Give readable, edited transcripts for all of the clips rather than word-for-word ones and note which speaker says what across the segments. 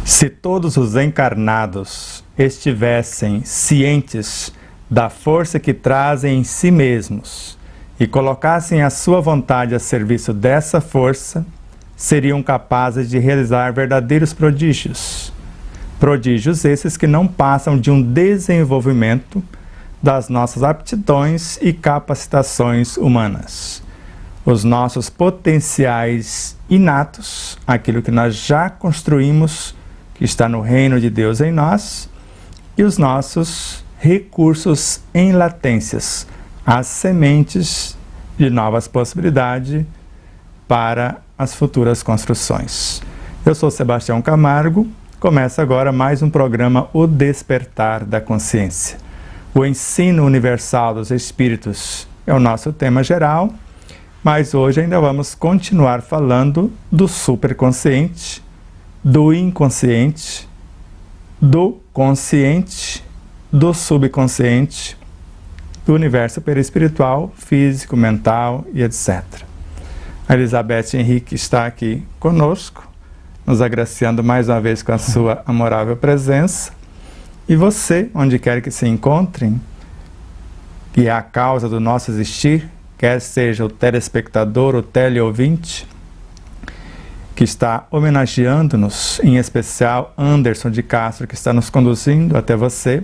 Speaker 1: Se todos os encarnados estivessem cientes da força que trazem em si mesmos e colocassem a sua vontade a serviço dessa força, seriam capazes de realizar verdadeiros prodígios. Prodígios esses que não passam de um desenvolvimento das nossas aptidões e capacitações humanas. Os nossos potenciais inatos, aquilo que nós já construímos, que está no reino de Deus em nós, e os nossos recursos em latências, as sementes de novas possibilidades para as futuras construções. Eu sou Sebastião Camargo, começa agora mais um programa O Despertar da Consciência. O ensino universal dos espíritos é o nosso tema geral, mas hoje ainda vamos continuar falando do superconsciente, do inconsciente, do consciente, do subconsciente, do universo perispiritual, físico, mental e etc. A Elizabeth Henrique está aqui conosco, nos agraciando mais uma vez com a sua amorável presença. E você, onde quer que se encontrem, que é a causa do nosso existir, quer seja o telespectador, o teleouvinte, que está homenageando-nos, em especial Anderson de Castro, que está nos conduzindo até você,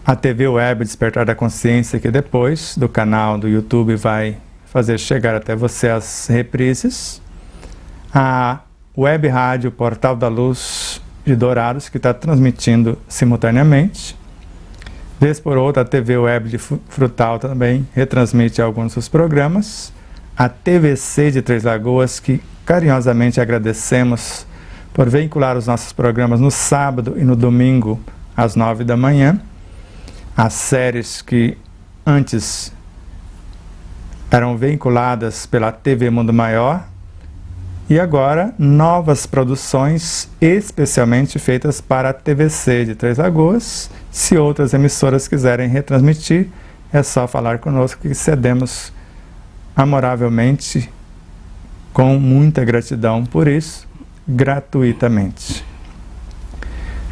Speaker 1: a TV Web Despertar da Consciência, que depois do canal do YouTube vai fazer chegar até você as reprises, a Web Rádio Portal da Luz de Dourados, que está transmitindo simultaneamente. Vez por outra, a TV Web de Frutal também retransmite alguns dos programas. A TVC de Três Lagoas, que carinhosamente agradecemos por vincular os nossos programas no sábado e no domingo às 9 da manhã. As séries que antes eram vinculadas pela TV Mundo Maior, e agora novas produções especialmente feitas para a TVC de Três Lagoas. Se outras emissoras quiserem retransmitir, é só falar conosco que cedemos amoravelmente, com muita gratidão por isso, gratuitamente.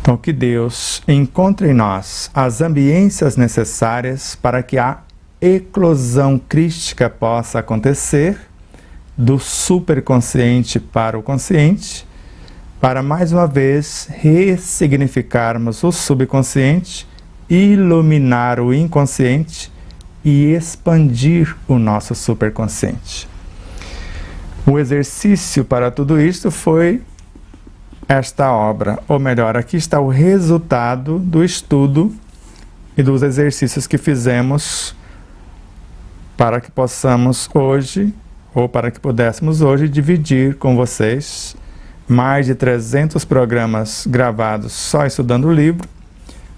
Speaker 1: Então, que Deus encontre em nós as ambiências necessárias para que a eclosão crística possa acontecer do superconsciente para o consciente, para mais uma vez ressignificarmos o subconsciente, iluminar o inconsciente e expandir o nosso superconsciente. O exercício para tudo isso foi esta obra, ou melhor, aqui está o resultado do estudo e dos exercícios que fizemos para que possamos hoje, ou para que pudéssemos hoje, dividir com vocês mais de 300 programas gravados só estudando o livro,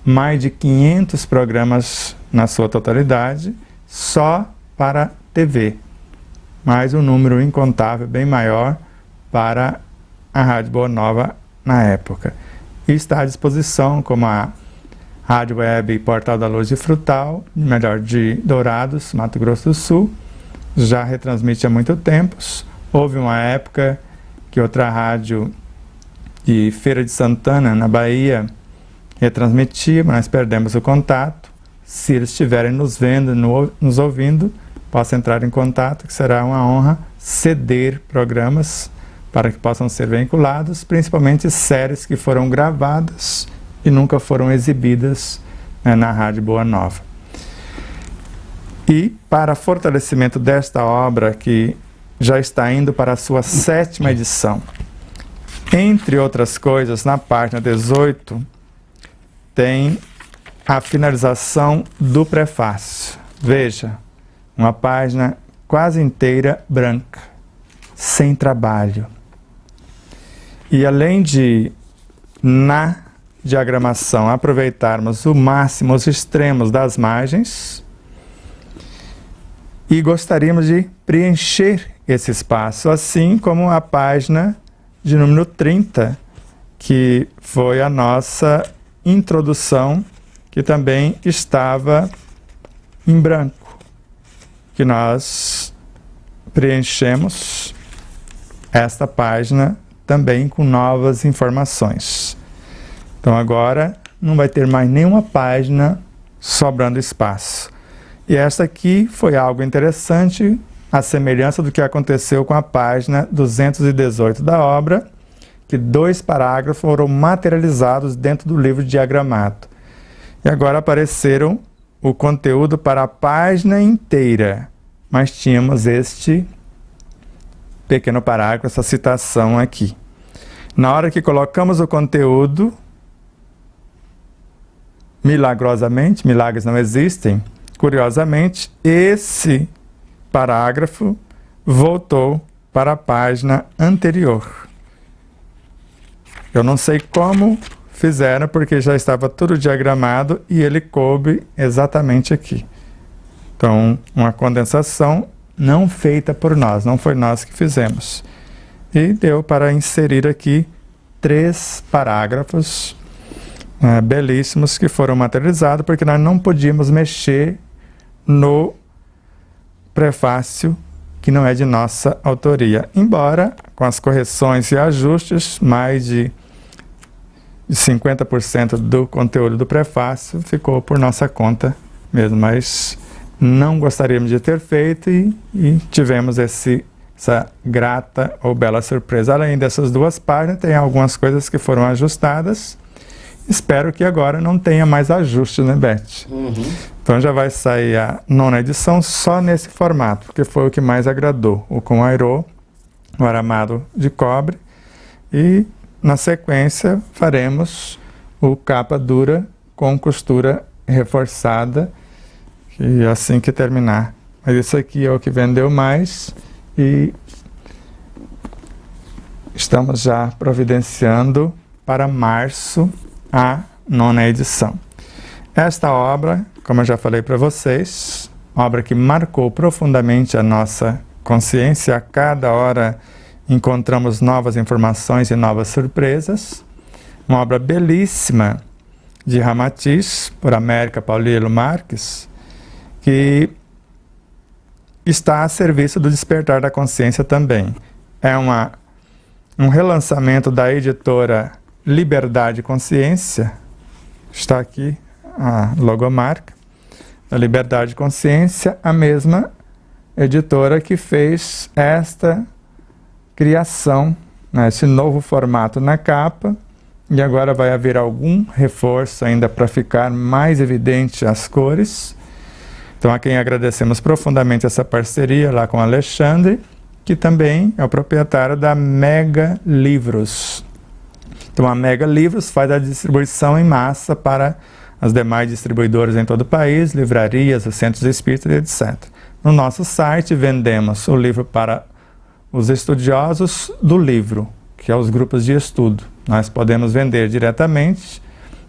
Speaker 1: mais de 500 programas na sua totalidade, só para TV, mais um número incontável, bem maior, para a Rádio Boa Nova na época. E está à disposição como a Rádio Web Portal da Luz de Frutal, melhor, de Dourados, Mato Grosso do Sul, já retransmite há muito tempo. Houve uma época que outra rádio de Feira de Santana, na Bahia, retransmitia, mas nós perdemos o contato. Se eles estiverem nos vendo, nos ouvindo, possa entrar em contato, que será uma honra ceder programas para que possam ser vinculados, principalmente séries que foram gravadas e nunca foram exibidas, né, na Rádio Boa Nova. E para fortalecimento desta obra, que já está indo para a sua 7ª edição, entre outras coisas, na página 18, tem a finalização do prefácio. Veja, uma página quase inteira branca, sem trabalho. E além de, na diagramação, aproveitarmos o máximo os extremos das margens, e gostaríamos de preencher esse espaço, assim como a página de número 30, que foi a nossa introdução, que também estava em branco, que nós preenchemos esta página também com novas informações. Então agora não vai ter mais nenhuma página sobrando espaço. E esta aqui foi algo interessante, a semelhança do que aconteceu com a página 218 da obra, que 2 parágrafos foram materializados dentro do livro diagramado. E agora apareceram o conteúdo para a página inteira, mas tínhamos este pequeno parágrafo, essa citação aqui. Na hora que colocamos o conteúdo, milagrosamente, milagres não existem, curiosamente, esse parágrafo voltou para a página anterior. Eu não sei como fizeram, porque já estava tudo diagramado e ele coube exatamente aqui. Então, uma condensação não feita por nós, não foi nós que fizemos. E deu para inserir aqui 3 parágrafos belíssimos que foram materializados, porque nós não podíamos mexer no prefácio que não é de nossa autoria. Embora, com as correções e ajustes, mais de 50% do conteúdo do prefácio ficou por nossa conta mesmo, mas não gostaríamos de ter feito e tivemos essa grata ou bela surpresa. Além dessas 2 páginas, tem algumas coisas que foram ajustadas. Espero que agora não tenha mais ajustes, né, Beth? Então já vai sair a 9ª edição só nesse formato, porque foi o que mais agradou. O com airô, o aramado de cobre, e na sequência faremos o capa dura com costura reforçada, e assim que terminar. Mas isso aqui é o que vendeu mais e estamos já providenciando para março a 9ª edição. Esta obra, como eu já falei para vocês, obra que marcou profundamente a nossa consciência. A cada hora encontramos novas informações e novas surpresas. Uma obra belíssima de Ramatiz, por América Paulielo Marques, que está a serviço do despertar da consciência também. É um relançamento da editora Liberdade e Consciência. Está aqui a logomarca da Liberdade e Consciência, a mesma editora que fez esta criação, né, esse novo formato na capa, e agora vai haver algum reforço ainda para ficar mais evidente as cores. Então, a quem agradecemos profundamente essa parceria lá com o Alexandre, que também é o proprietário da Mega Livros. Então, a Mega Livros faz a distribuição em massa para as demais distribuidoras em todo o país, livrarias, centros espíritas, etc. No nosso site, vendemos o livro para os estudiosos do livro, que é os grupos de estudo. Nós podemos vender diretamente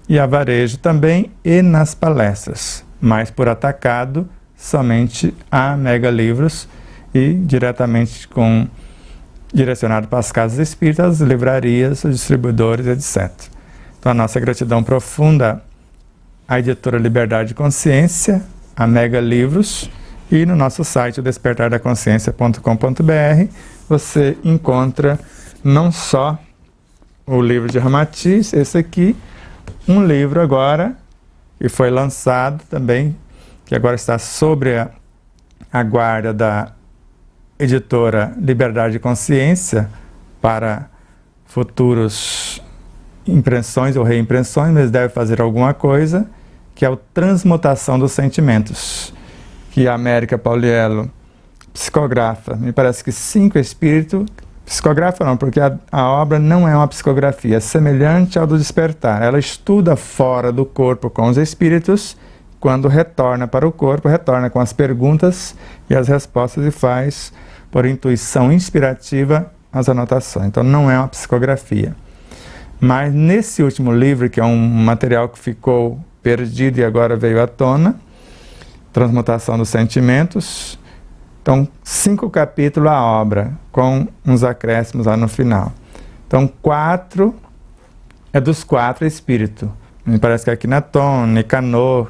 Speaker 1: e a varejo também e nas palestras, mas por atacado somente a Mega Livros e diretamente direcionado para as casas espíritas, livrarias, distribuidores, etc. Então a nossa gratidão profunda à editora Liberdade e Consciência, a Mega Livros, e no nosso site despertardaconsciência.com.br você encontra não só o livro de Ramatiz, esse aqui, um livro agora que foi lançado também, que agora está sobre a guarda da editora Liberdade e Consciência para futuros impressões ou reimpressões, mas deve fazer alguma coisa, que é o Transmutação dos Sentimentos, que a América Paulielo psicografa, me parece que 5 espíritos, psicografa não, porque a obra não é uma psicografia, é semelhante ao do despertar. Ela estuda fora do corpo com os espíritos, quando retorna para o corpo, retorna com as perguntas e as respostas e faz, por intuição inspirativa, as anotações. Então não é uma psicografia. Mas nesse último livro, que é um material que ficou perdido e agora veio à tona, Transmutação dos Sentimentos, então 5 capítulos a obra, com uns acréscimos lá no final. Então 4 é dos 4 espíritos. Me parece que é Akhenaton, Nicanor,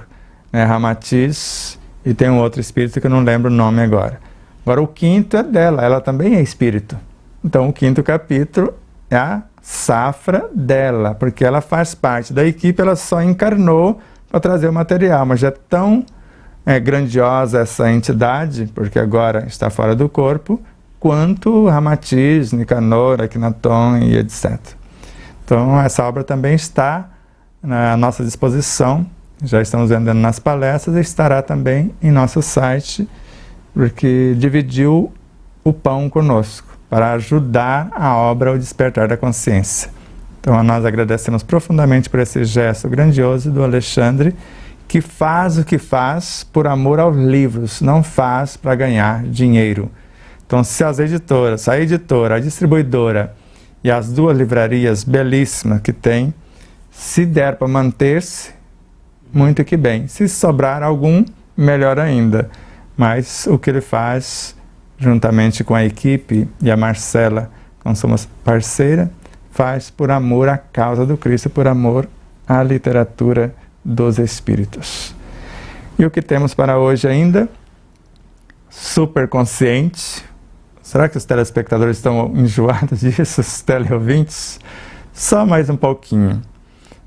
Speaker 1: Ramatiz, e tem um outro espírito que eu não lembro o nome agora. Agora o 5º é dela, ela também é espírito. Então o 5º capítulo é a safra dela, porque ela faz parte da equipe, ela só encarnou para trazer o material, mas já é tão grandiosa essa entidade, porque agora está fora do corpo, quanto Ramatiz, Nicanor, Akhenaton e etc. Então essa obra também está à nossa disposição, já estamos vendendo nas palestras e estará também em nosso site, porque dividiu o pão conosco, para ajudar a obra ao despertar da consciência. Então nós agradecemos profundamente por esse gesto grandioso do Alexandre, que faz o que faz por amor aos livros, não faz para ganhar dinheiro. Então se as editoras, a editora, a distribuidora e as duas livrarias belíssimas que tem, se der para manter-se, muito que bem. Se sobrar algum, melhor ainda. Mas o que ele faz, juntamente com a equipe e a Marcela, como somos parceira, faz por amor à causa do Cristo, por amor à literatura dos Espíritos. E o que temos para hoje ainda? Superconsciente. Será que os telespectadores estão enjoados disso, os teleouvintes? Só mais um pouquinho.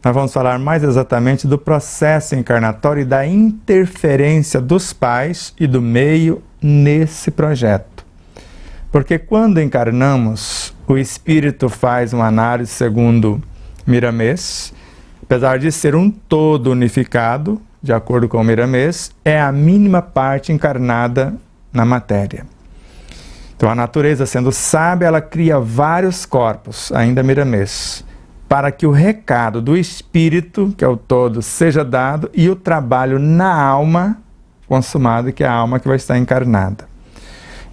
Speaker 1: Nós vamos falar mais exatamente do processo encarnatório e da interferência dos pais e do meio nesse projeto. Porque quando encarnamos, o espírito faz uma análise segundo Miramês, apesar de ser um todo unificado, de acordo com Miramês, é a mínima parte encarnada na matéria. Então a natureza, sendo sábia, ela cria vários corpos, ainda Miramês, para que o recado do espírito, que é o todo, seja dado e o trabalho na alma consumado, que é a alma que vai estar encarnada.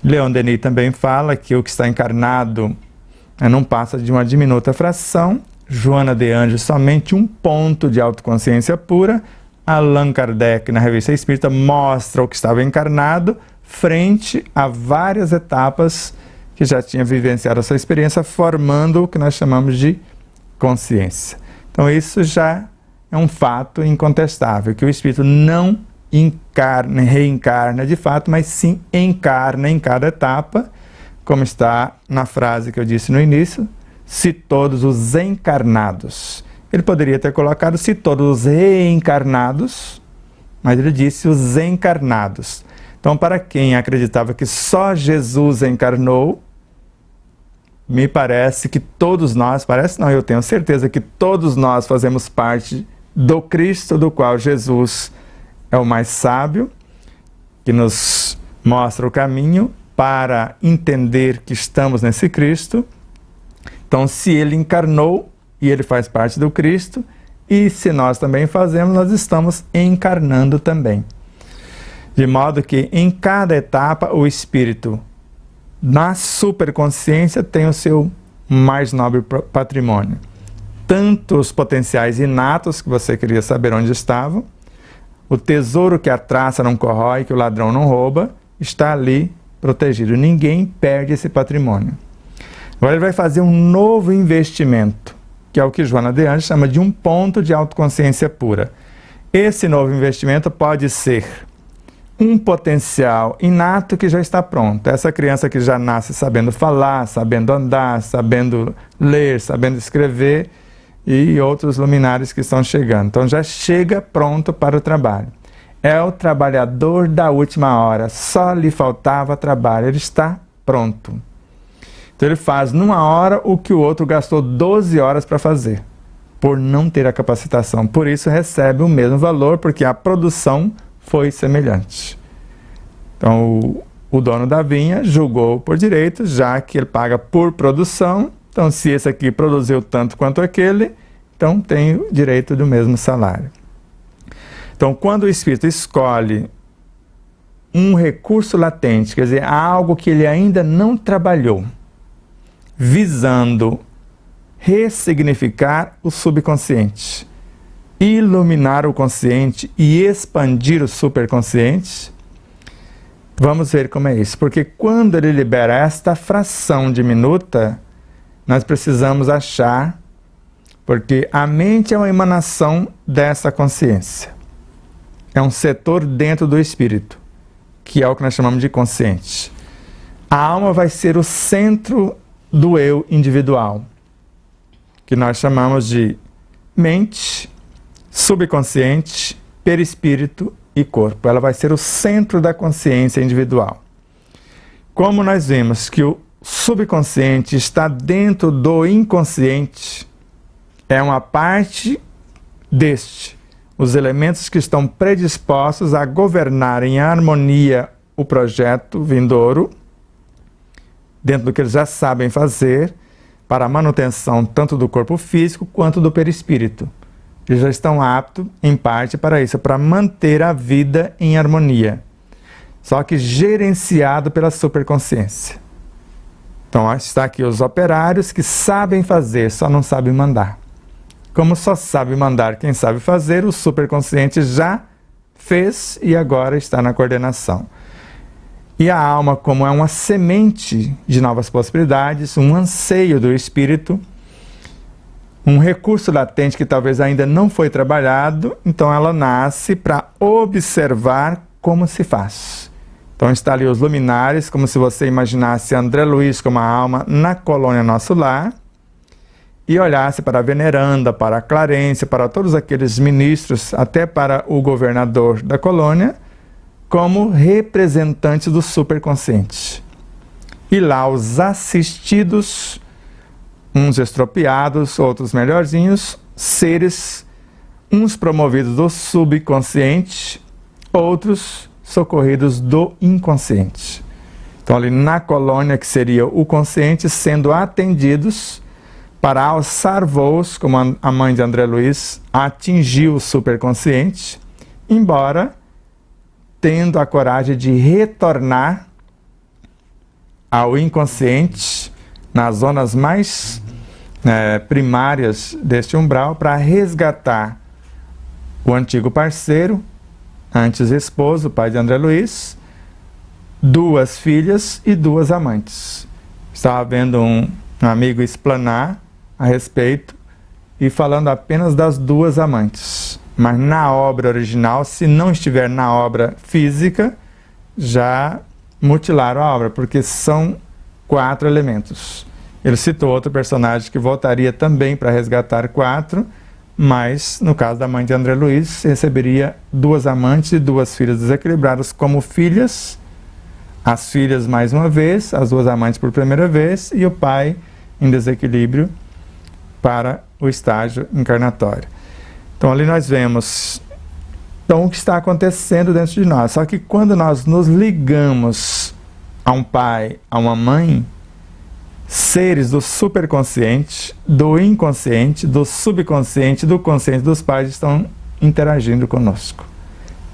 Speaker 1: Leon Denis também fala que o que está encarnado não passa de uma diminuta fração. Joana de Anjos, somente um ponto de autoconsciência pura. Allan Kardec, na Revista Espírita, mostra o que estava encarnado frente a várias etapas que já tinha vivenciado a sua experiência, formando o que nós chamamos de consciência. Então isso já é um fato incontestável, que o espírito não reencarna de fato, mas sim encarna em cada etapa, como está na frase que eu disse no início, se todos os encarnados. Ele poderia ter colocado se todos os reencarnados, mas ele disse os encarnados. Então, para quem acreditava que só Jesus encarnou, me parece que todos nós, eu tenho certeza que todos nós fazemos parte do Cristo, do qual Jesus é o mais sábio, que nos mostra o caminho para entender que estamos nesse Cristo. Então, se ele encarnou e ele faz parte do Cristo, e se nós também fazemos, nós estamos encarnando também. De modo que em cada etapa o espírito na superconsciência tem o seu mais nobre patrimônio. Tanto os potenciais inatos, que você queria saber onde estavam, o tesouro que a traça não corrói, que o ladrão não rouba, está ali protegido. Ninguém perde esse patrimônio. Agora ele vai fazer um novo investimento, que é o que Joana de Anjos chama de um ponto de autoconsciência pura. Esse novo investimento pode ser um potencial inato que já está pronto. Essa criança que já nasce sabendo falar, sabendo andar, sabendo ler, sabendo escrever, e outros luminares que estão chegando. Então já chega pronto para o trabalho. É o trabalhador da última hora, só lhe faltava trabalho, ele está pronto. Então ele faz numa hora o que o outro gastou 12 horas para fazer, por não ter a capacitação. Por isso recebe o mesmo valor, porque a produção foi semelhante. Então o dono da vinha julgou por direito, já que ele paga por produção. Então se esse aqui produziu tanto quanto aquele, então tem o direito do mesmo salário. Então quando o espírito escolhe um recurso latente, quer dizer, algo que ele ainda não trabalhou, visando ressignificar o subconsciente, iluminar o consciente e expandir o superconsciente, vamos ver como é isso. Porque quando ele libera esta fração diminuta, nós precisamos achar, porque a mente é uma emanação dessa consciência. É um setor dentro do espírito, que é o que nós chamamos de consciente. A alma vai ser o centro do eu individual. que nós chamamos de mente, subconsciente, perispírito e corpo. Ela vai ser o centro da consciência individual. Como nós vemos que o subconsciente está dentro do inconsciente, é uma parte deste, os elementos que estão predispostos a governar em harmonia o projeto vindouro, dentro do que eles já sabem fazer, para a manutenção tanto do corpo físico quanto do perispírito. Eles já estão aptos, em parte, para isso, para manter a vida em harmonia. Só que gerenciado pela superconsciência. Então, está aqui os operários que sabem fazer, só não sabem mandar. Como só sabe mandar quem sabe fazer, o superconsciente já fez e agora está na coordenação. E a alma, como é uma semente de novas possibilidades, um anseio do espírito, um recurso latente que talvez ainda não foi trabalhado, então ela nasce para observar como se faz. Então está ali os luminares, como se você imaginasse André Luiz como a alma na colônia Nosso Lar, e olhasse para a veneranda, para a Clarência, para todos aqueles ministros, até para o governador da colônia, como representantes do superconsciente. E lá os assistidos, uns estropiados, outros melhorzinhos, seres, uns promovidos do subconsciente, outros socorridos do inconsciente. Então ali na colônia, que seria o consciente, sendo atendidos para alçar voos, como a mãe de André Luiz atingiu o superconsciente, embora tendo a coragem de retornar ao inconsciente, nas zonas mais primárias deste umbral, para resgatar o antigo parceiro, antes esposo, pai de André Luiz, 2 filhas e 2 amantes. Estava vendo um amigo explanar a respeito e falando apenas das 2 amantes. Mas na obra original, se não estiver na obra física, já mutilaram a obra, porque são 4 elementos. Ele citou outro personagem que voltaria também para resgatar 4, mas no caso da mãe de André Luiz, receberia 2 amantes e 2 filhas desequilibradas como filhas, as filhas mais uma vez, as 2 amantes por primeira vez, e o pai em desequilíbrio para o estágio encarnatório. Então ali nós vemos o que está acontecendo dentro de nós. Só que quando nós nos ligamos a um pai, a uma mãe, seres do superconsciente, do inconsciente, do subconsciente, do consciente dos pais estão interagindo conosco,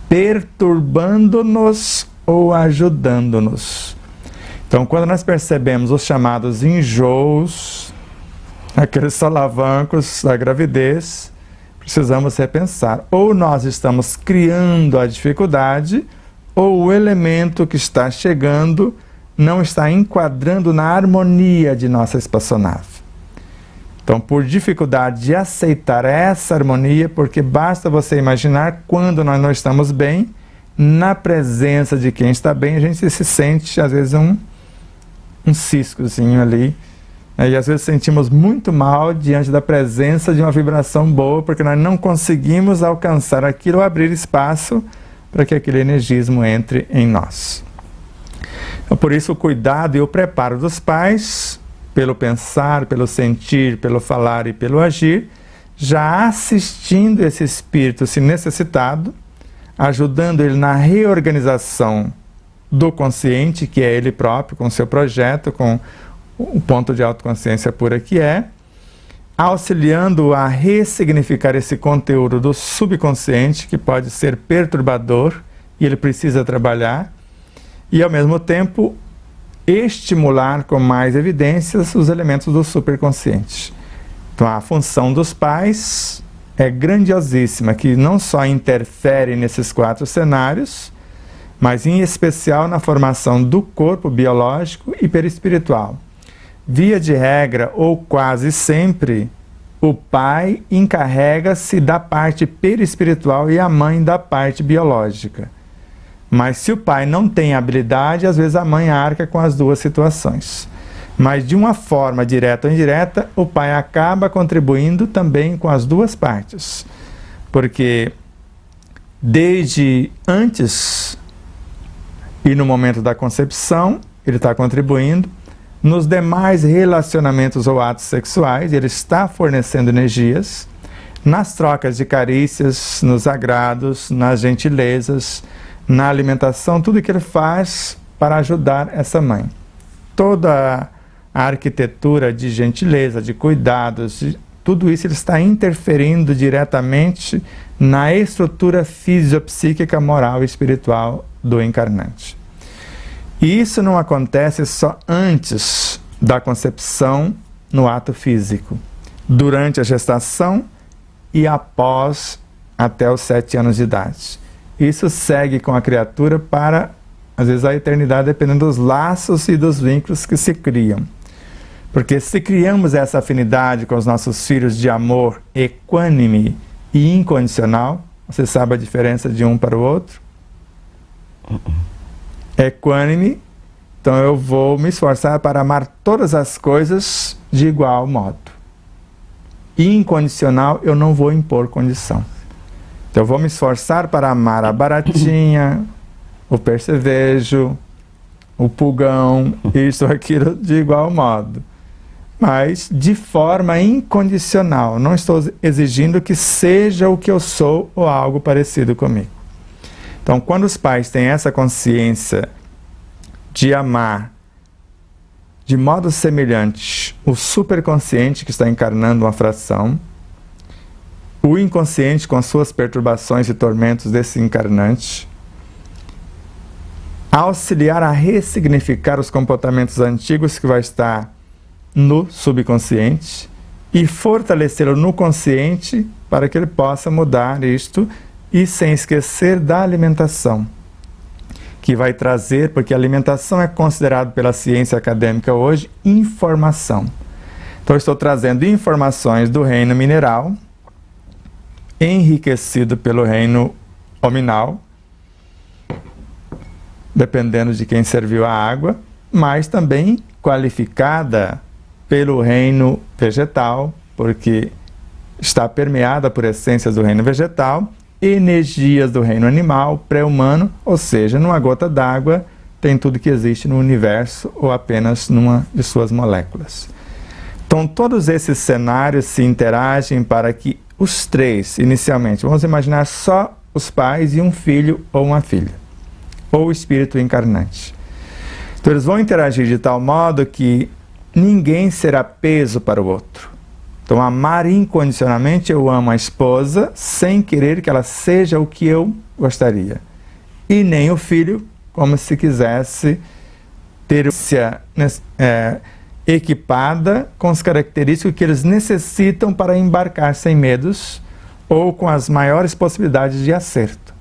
Speaker 1: perturbando-nos ou ajudando-nos. Então quando nós percebemos os chamados enjoos, aqueles solavancos da gravidez, precisamos repensar. Ou nós estamos criando a dificuldade, ou o elemento que está chegando não está enquadrando na harmonia de nossa espaçonave. Então, por dificuldade de aceitar essa harmonia, porque basta você imaginar quando nós não estamos bem, na presença de quem está bem, a gente se sente, às vezes, um ciscozinho ali. E às vezes sentimos muito mal diante da presença de uma vibração boa, porque nós não conseguimos alcançar aquilo ou abrir espaço para que aquele energismo entre em nós. Então, por isso, o cuidado e o preparo dos pais, pelo pensar, pelo sentir, pelo falar e pelo agir, já assistindo esse espírito se necessitado, ajudando ele na reorganização do consciente, que é ele próprio, com seu projeto, com o ponto de autoconsciência pura que é, auxiliando a ressignificar esse conteúdo do subconsciente, que pode ser perturbador, e ele precisa trabalhar, e ao mesmo tempo estimular com mais evidências os elementos do superconsciente. Então a função dos pais é grandiosíssima, que não só interfere nesses 4 cenários, mas em especial na formação do corpo biológico e perispiritual. Via de regra, ou quase sempre, o pai encarrega-se da parte perispiritual e a mãe da parte biológica. Mas se o pai não tem habilidade, às vezes a mãe arca com as 2 situações. Mas de uma forma direta ou indireta, o pai acaba contribuindo também com as duas partes. Porque desde antes e no momento da concepção, ele está contribuindo. Nos demais relacionamentos ou atos sexuais, ele está fornecendo energias. Nas trocas de carícias, nos agrados, nas gentilezas, na alimentação, tudo que ele faz para ajudar essa mãe. Toda a arquitetura de gentileza, de cuidados, tudo isso ele está interferindo diretamente na estrutura fisiopsíquica, moral e espiritual do encarnante. E isso não acontece só antes da concepção no ato físico, durante a gestação e após até os 7 anos de idade. Isso segue com a criatura para, às vezes, a eternidade, dependendo dos laços e dos vínculos que se criam. Porque se criamos essa afinidade com os nossos filhos de amor equânime e incondicional, você sabe a diferença de um para o outro? Equânime, então eu vou me esforçar para amar todas as coisas de igual modo. Incondicional, eu não vou impor condição. Então eu vou me esforçar para amar a baratinha, o percevejo, o pulgão, isso ou aquilo de igual modo. Mas de forma incondicional. Não estou exigindo que seja o que eu sou ou algo parecido comigo. Então, quando os pais têm essa consciência de amar de modo semelhante o superconsciente que está encarnando uma fração, o inconsciente com suas perturbações e tormentos desse encarnante, auxiliar a ressignificar os comportamentos antigos que vai estar no subconsciente e fortalecê-lo no consciente para que ele possa mudar isto, e sem esquecer da alimentação, que vai trazer, porque a alimentação é considerado pela ciência acadêmica hoje informação. Então eu estou trazendo informações do reino mineral, enriquecido pelo reino hominal, dependendo de quem serviu a água, mas também qualificada pelo reino vegetal, porque está permeada por essências do reino vegetal, energias do reino animal, pré-humano, ou seja, numa gota d'água tem tudo que existe no universo ou apenas numa de suas moléculas. Então todos esses cenários se interagem para que os três, inicialmente, vamos imaginar só os pais e um filho ou uma filha, ou o espírito encarnante. Então eles vão interagir de tal modo que ninguém será peso para o outro. Então, amar incondicionalmente, eu amo a esposa sem querer que ela seja o que eu gostaria. E nem o filho, como se quisesse ter equipada com as características que eles necessitam para embarcar sem medos ou com as maiores possibilidades de acerto.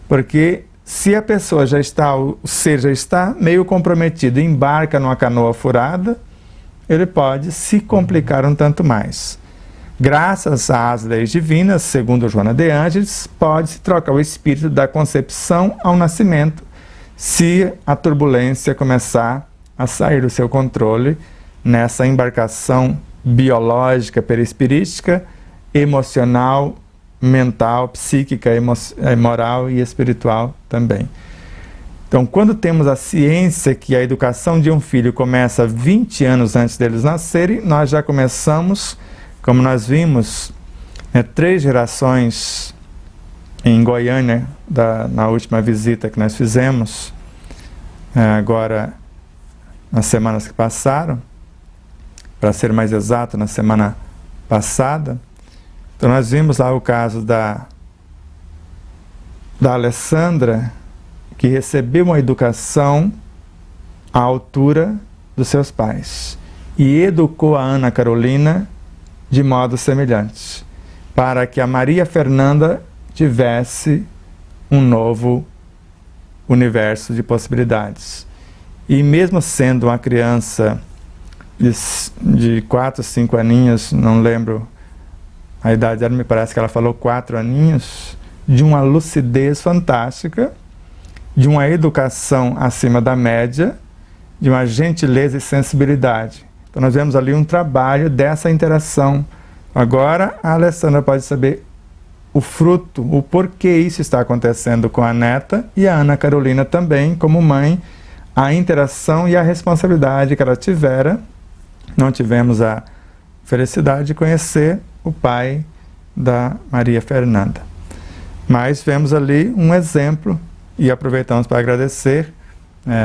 Speaker 1: Porque se a pessoa já está, o ser já está meio comprometido e embarca numa canoa furada, ele pode se complicar um tanto mais. Graças às leis divinas, segundo Joana de Ângeles, pode-se trocar o espírito da concepção ao nascimento, se a turbulência começar a sair do seu controle nessa embarcação biológica, perispirítica, emocional, mental, psíquica, moral e espiritual também. Então, quando temos a ciência que a educação de um filho começa 20 anos antes deles nascerem, nós já começamos, como nós vimos, 3 gerações em Goiânia, na última visita que nós fizemos, agora nas semanas que passaram, para ser mais exato, na semana passada. Então, nós vimos lá o caso da Alessandra, que recebeu uma educação à altura dos seus pais e educou a Ana Carolina de modo semelhante, para que a Maria Fernanda tivesse um novo universo de possibilidades. E mesmo sendo uma criança de 4, 5 aninhos, não lembro a idade dela, me parece que ela falou 4 aninhos, de uma lucidez fantástica, de uma educação acima da média, de uma gentileza e sensibilidade. Então nós vemos ali um trabalho dessa interação. Agora a Alessandra pode saber o fruto, o porquê isso está acontecendo com a neta, e a Ana Carolina também, como mãe, a interação e a responsabilidade que ela tivera. Não tivemos a felicidade de conhecer o pai da Maria Fernanda. Mas vemos ali um exemplo e aproveitamos para agradecer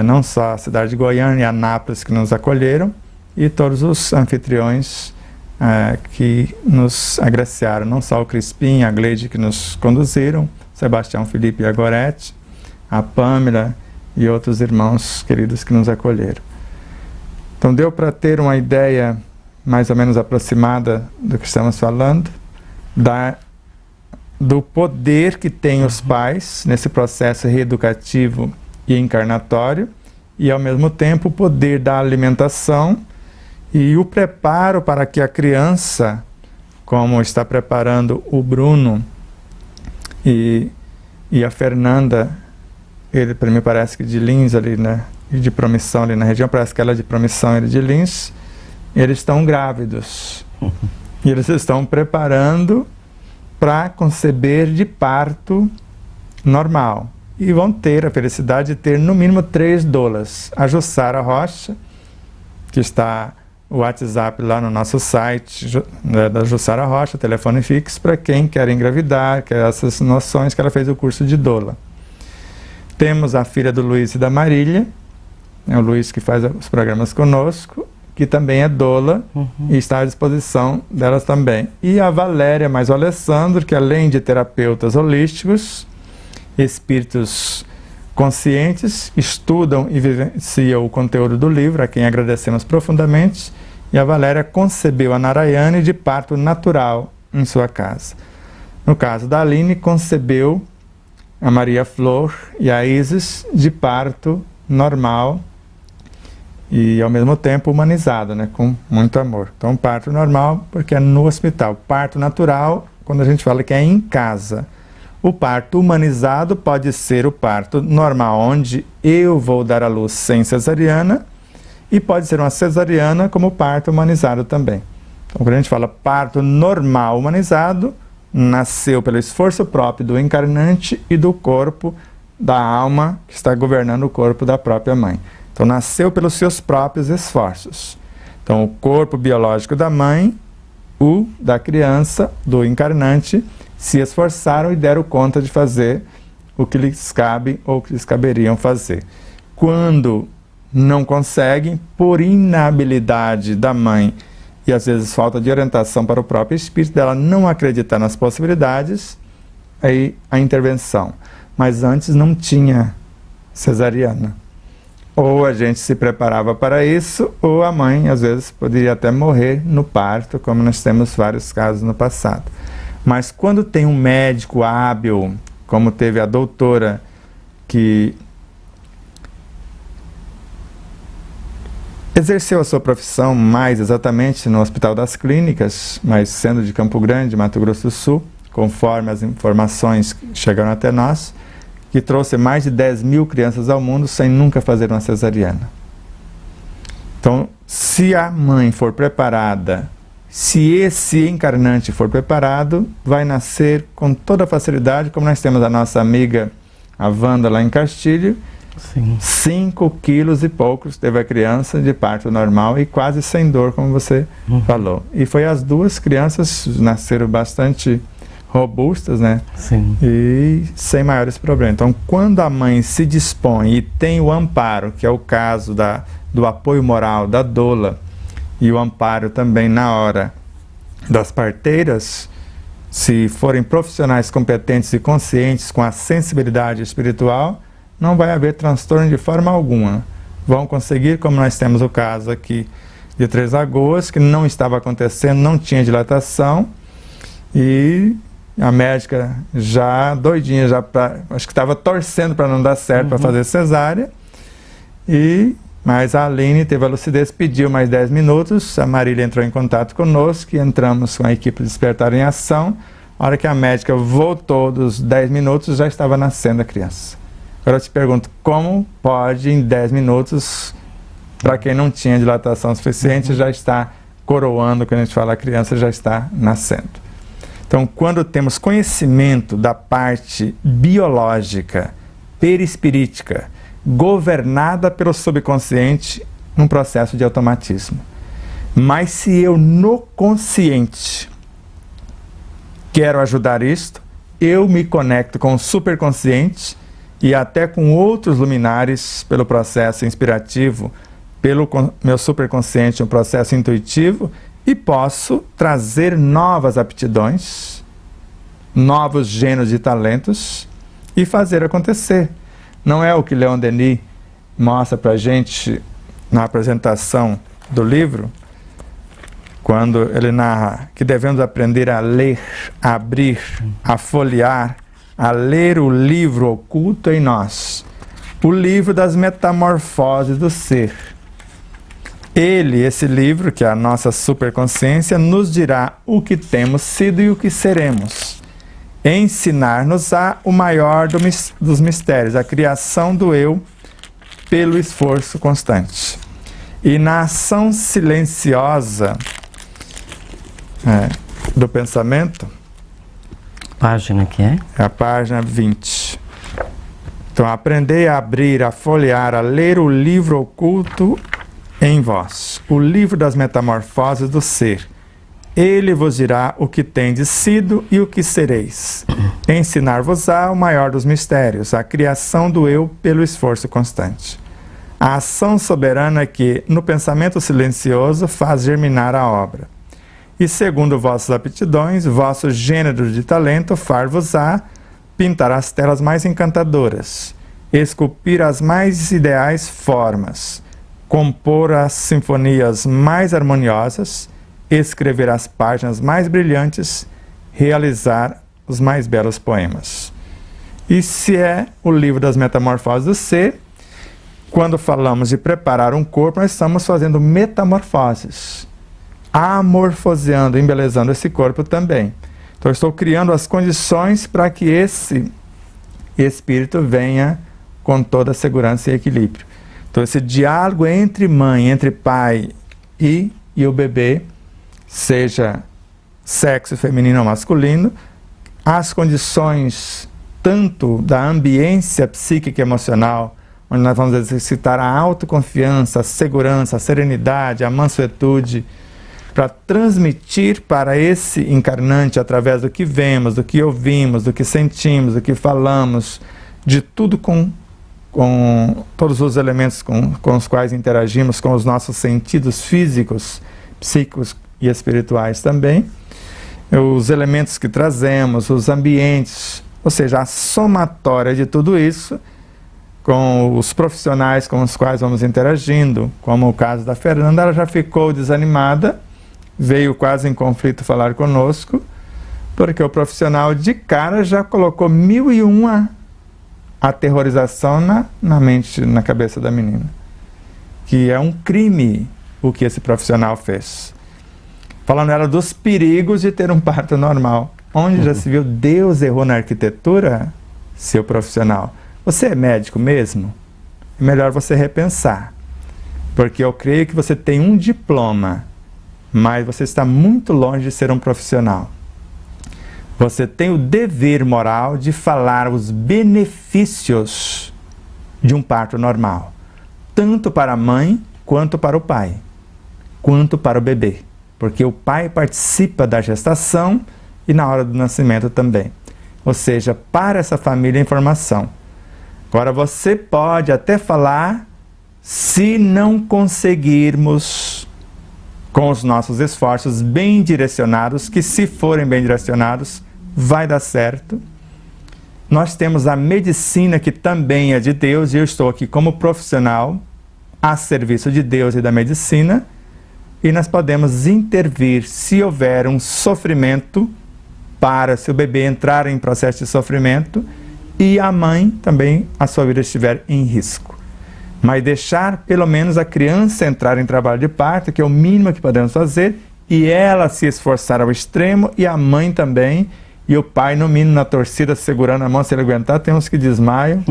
Speaker 1: não só a cidade de Goiânia e Anápolis que nos acolheram, e todos os anfitriões que nos agraciaram, não só o Crispim, a Gleide que nos conduziram, Sebastião, Felipe e a Gorete, a Pâmela e outros irmãos queridos que nos acolheram. Então deu para ter uma ideia mais ou menos aproximada do que estamos falando, do poder que tem os pais nesse processo reeducativo e encarnatório, e ao mesmo tempo o poder da alimentação e o preparo para que a criança, como está preparando o Bruno e a Fernanda, ele para mim parece que de Lins ali, né, e de Promissão ali na região, parece que ela é de Promissão e ele de Lins, eles estão grávidos. E eles estão preparando para conceber de parto normal. E vão ter a felicidade de ter no mínimo 3 doulas. A Jussara Rocha, que está o WhatsApp lá no nosso site, da Jussara Rocha, telefone fixo, para quem quer engravidar, quer essas noções, que ela fez o curso de doula. Temos a filha do Luiz e da Marília, o Luiz que faz os programas conosco, que também é doula e está à disposição delas também. E a Valéria mais o Alessandro, que além de terapeutas holísticos, espíritos conscientes, estudam e vivenciam o conteúdo do livro, a quem agradecemos profundamente, e a Valéria concebeu a Narayane de parto natural em sua casa. No caso da Aline, concebeu a Maria Flor e a Isis de parto normal e ao mesmo tempo humanizado, né, com muito amor. Então parto normal porque é no hospital. Parto natural, quando a gente fala que é em casa. O parto humanizado pode ser o parto normal, onde eu vou dar à luz sem cesariana, e pode ser uma cesariana como parto humanizado também. Então, quando a gente fala parto normal humanizado, nasceu pelo esforço próprio do encarnante e do corpo da alma que está governando o corpo da própria mãe. Então, nasceu pelos seus próprios esforços. Então, o corpo biológico da mãe, o da criança, do encarnante, se esforçaram e deram conta de fazer o que lhes cabe ou o que lhes caberiam fazer. Quando não conseguem, por inabilidade da mãe e às vezes falta de orientação para o próprio espírito dela não acreditar nas possibilidades, aí a intervenção. Mas antes não tinha cesariana. Ou a gente se preparava para isso, ou a mãe às vezes poderia até morrer no parto, como nós temos vários casos no passado. Mas quando tem um médico hábil, como teve a doutora que exerceu a sua profissão mais exatamente no Hospital das Clínicas, mas sendo de Campo Grande, Mato Grosso do Sul, conforme as informações que chegaram até nós, que trouxe mais de 10.000 crianças ao mundo sem nunca fazer uma cesariana. Então, se a mãe for preparada, se esse encarnante for preparado, vai nascer com toda facilidade, como nós temos a nossa amiga, a Wanda, lá em Castilho. Sim. 5 quilos e poucos teve a criança de parto normal e quase sem dor, como você falou. E foi as duas crianças, nasceram bastante robustas, né? Sim. E sem maiores problemas. Então, quando a mãe se dispõe e tem o amparo, que é o caso do apoio moral da doula, e o amparo também na hora das parteiras, se forem profissionais competentes e conscientes com a sensibilidade espiritual, não vai haver transtorno de forma alguma. Vão conseguir, como nós temos o caso aqui de Três Lagoas, que não estava acontecendo, não tinha dilatação, e a médica já doidinha, acho que estava torcendo para não dar certo para fazer cesárea, mas a Aline teve a lucidez, pediu mais 10 minutos, a Marília entrou em contato conosco e entramos com a equipe de Despertar em Ação. A hora que a médica voltou dos 10 minutos, já estava nascendo a criança. Agora eu te pergunto, como pode em 10 minutos Para quem não tinha dilatação suficiente, já está coroando, quando a gente fala a criança, já está nascendo. Então, quando temos conhecimento da parte biológica, perispirítica, governada pelo subconsciente, num processo de automatismo. Mas se eu, no consciente, quero ajudar isto, eu me conecto com o superconsciente e até com outros luminares pelo processo inspirativo, pelo meu superconsciente, um processo intuitivo, e posso trazer novas aptidões, novos gêneros de talentos e fazer acontecer. Não é o que Leon Denis mostra para a gente na apresentação do livro, quando ele narra que devemos aprender a ler, a abrir, a folhear, a ler o livro oculto em nós, o livro das metamorfoses do ser. Esse livro, que é a nossa superconsciência, nos dirá o que temos sido e o que seremos. Ensinar-nos o maior dos mistérios, a criação do eu pelo esforço constante. E na ação silenciosa do pensamento...
Speaker 2: Página que é?
Speaker 1: É a página 20. Então, aprender a abrir, a folhear, a ler o livro oculto em vós, o livro das metamorfoses do ser. Ele vos dirá o que tendes sido e o que sereis. Ensinar-vos-á o maior dos mistérios, a criação do eu pelo esforço constante. A ação soberana que, no pensamento silencioso, faz germinar a obra. E segundo vossas aptidões, vosso gênero de talento, far-vos-á pintar as telas mais encantadoras, esculpir as mais ideais formas, compor as sinfonias mais harmoniosas, escrever as páginas mais brilhantes, realizar os mais belos poemas. E se é o livro das metamorfoses do ser, quando falamos de preparar um corpo, nós estamos fazendo metamorfoses, amorfoseando, embelezando esse corpo também. Então, eu estou criando as condições para que esse espírito venha com toda segurança e equilíbrio. Então, esse diálogo entre mãe, entre pai e o bebê, seja sexo feminino ou masculino, as condições tanto da ambiência psíquica e emocional, onde nós vamos exercitar a autoconfiança, a segurança, a serenidade, a mansuetude, para transmitir para esse encarnante, através do que vemos, do que ouvimos, do que sentimos, do que falamos, de tudo com todos os elementos com os quais interagimos, com os nossos sentidos físicos, psíquicos e espirituais também, os elementos que trazemos, os ambientes, ou seja, a somatória de tudo isso, com os profissionais com os quais vamos interagindo, como o caso da Fernanda, ela já ficou desanimada, veio quase em conflito falar conosco, porque o profissional de cara já colocou 1001 aterrorização na mente, na cabeça da menina. Que é um crime o que esse profissional fez. Falando ela dos perigos de ter um parto normal. Onde já se viu Deus errou na arquitetura, seu profissional? Você é médico mesmo? É melhor você repensar. Porque eu creio que você tem um diploma, mas você está muito longe de ser um profissional. Você tem o dever moral de falar os benefícios de um parto normal, tanto para a mãe, quanto para o pai, quanto para o bebê, porque o pai participa da gestação e na hora do nascimento também. Ou seja, para essa família a informação. Agora você pode até falar, se não conseguirmos com os nossos esforços bem direcionados, que se forem bem direcionados, vai dar certo. Nós temos a medicina, que também é de Deus, e eu estou aqui como profissional a serviço de Deus e da medicina, e nós podemos intervir se houver um sofrimento, se o bebê entrar em processo de sofrimento, e a mãe também, a sua vida estiver em risco. Mas deixar pelo menos a criança entrar em trabalho de parto, que é o mínimo que podemos fazer, e ela se esforçar ao extremo, e a mãe também, e o pai, no mínimo, na torcida, segurando a mão, se ele aguentar, tem uns que desmaiam,